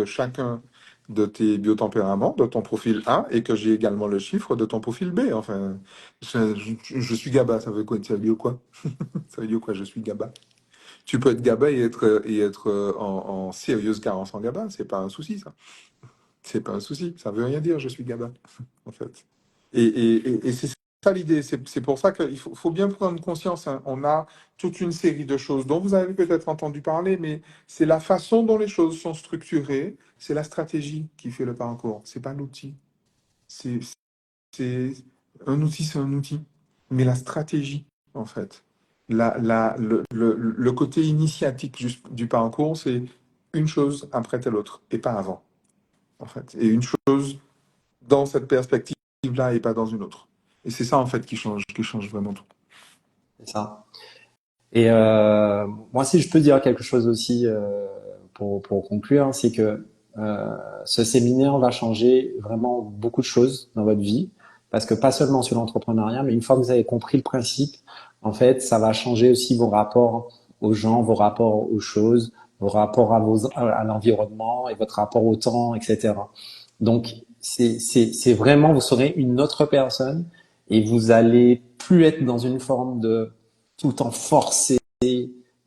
chacun de tes biotempéraments, de ton profil A, et que j'ai également le chiffre de ton profil B. Enfin, je suis GABA, ça veut quoi? Ça veut dire quoi? Ça veut dire quoi? Je suis GABA. Tu peux être GABA et être en sérieuse carence en GABA, c'est pas un souci, ça. C'est pas un souci, ça veut rien dire, je suis GABA, en fait. Et c'est ça l'idée, c'est pour ça qu'il faut bien prendre conscience, hein. On a toute une série de choses dont vous avez peut-être entendu parler, mais c'est la façon dont les choses sont structurées, c'est la stratégie qui fait le parcours, c'est pas l'outil. C'est c'est- un outil, c'est un outil, mais la stratégie, en fait, le côté initiatique du parcours, c'est une chose après telle autre, et pas avant, en fait. Et une chose dans cette perspective-là et pas dans une autre. Et c'est ça, en fait, qui change vraiment tout. C'est ça. Et moi, si je peux dire quelque chose aussi pour conclure, hein, c'est que ce séminaire va changer vraiment beaucoup de choses dans votre vie, parce que pas seulement sur l'entrepreneuriat, mais une fois que vous avez compris le principe, en fait, ça va changer aussi vos rapports aux gens, vos rapports aux choses, vos rapports à l'environnement et votre rapport au temps, etc. Donc, c'est vraiment, vous serez une autre personne et vous allez plus être dans une forme de tout le temps forcé,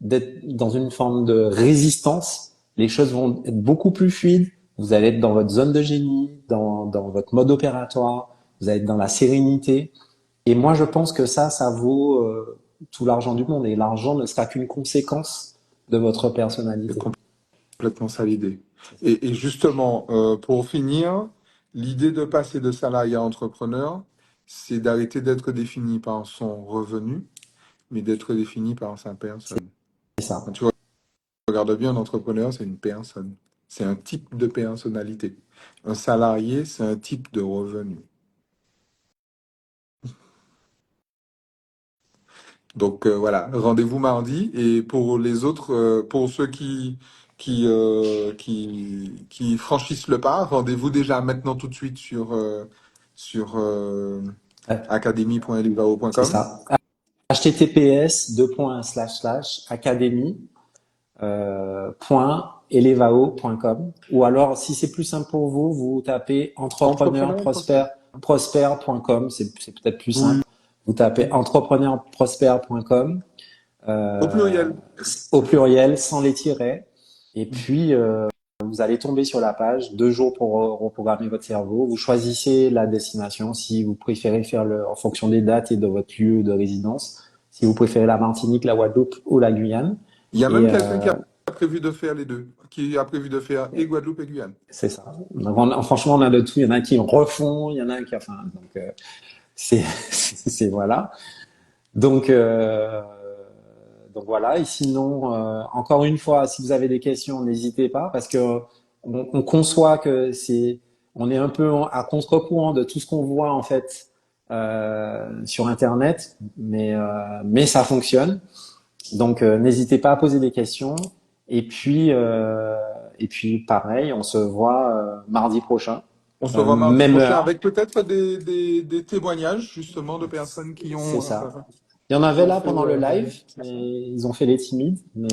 d'être dans une forme de résistance. Les choses vont être beaucoup plus fluides. Vous allez être dans votre zone de génie, dans votre mode opératoire. Vous allez être dans la sérénité. Et moi, je pense que ça vaut tout l'argent du monde. Et l'argent ne sera qu'une conséquence de votre C'est personnalité. complètement ça l'idée. Et justement, pour finir, l'idée de passer de salarié à entrepreneur, c'est d'arrêter d'être défini par son revenu, mais d'être défini par sa personne. C'est ça. Quand tu regardes bien, un entrepreneur, c'est une personne. C'est un type de personnalité. Un salarié, c'est un type de revenu. Donc voilà, rendez-vous mardi. Et pour les autres, pour ceux qui franchissent le pas, rendez-vous déjà maintenant tout de suite sur Ouais, c'est academy.elivao.com. ça. https://academy .elevao.com, ou alors si c'est plus simple pour vous, vous tapez Entrepreneur prospère. entrepreneurprospère.com, c'est peut-être plus Oui, simple. Vous tapez entrepreneurprospère.com au euh, pluriel. au pluriel sans les tirets, et puis vous allez tomber sur la page 2 jours pour reprogrammer votre cerveau. Vous choisissez la destination si vous préférez faire en fonction des dates et de votre lieu de résidence. Si vous préférez la Martinique, la Guadeloupe ou la Guyane. Il y a même Et quelqu'un qui a prévu de faire les deux, qui a prévu de faire et Guadeloupe et Guyane. c'est ça. Donc, franchement, on a de tout. Il y en a qui en refont, il y en a qui, enfin, donc c'est, c'est voilà. Donc, euh, donc voilà. Et sinon, encore une fois, si vous avez des questions, n'hésitez pas, parce que on conçoit que on est un peu à contre-courant de tout ce qu'on voit en fait sur Internet, mais ça fonctionne. Donc, n'hésitez pas à poser des questions. Et puis pareil, on se voit mardi prochain, On se voit mardi même prochain heure. avec peut-être des témoignages justement de personnes C'est ça. Il y en qui avait ont là fait. pendant le live, mais ils ont fait les timides. Mais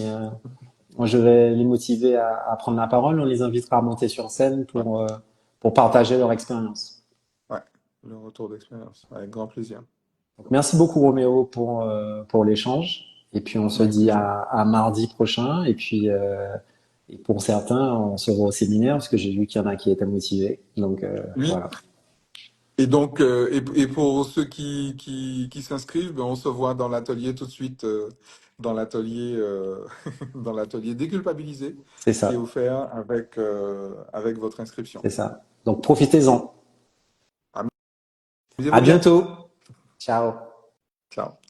moi, je vais les motiver à prendre la parole. On les invitera à monter sur scène Ouais, pour partager leur expérience. ouais, le retour d'expérience, avec grand plaisir. Donc, merci beaucoup Roméo pour l'échange. Et puis on se Avec dit plaisir. à mardi prochain. Et pour certains, on se voit au séminaire parce que j'ai vu qu'il y en a qui étaient motivés. Donc Oui. voilà. Et donc, et pour ceux qui s'inscrivent, ben, on se voit dans l'atelier tout de suite, dans l'atelier dans l'atelier déculpabilisé C'est qui est ça. offert avec votre inscription. C'est ça. Donc profitez-en. Amusez-vous À bien. bientôt. Ciao. Ciao.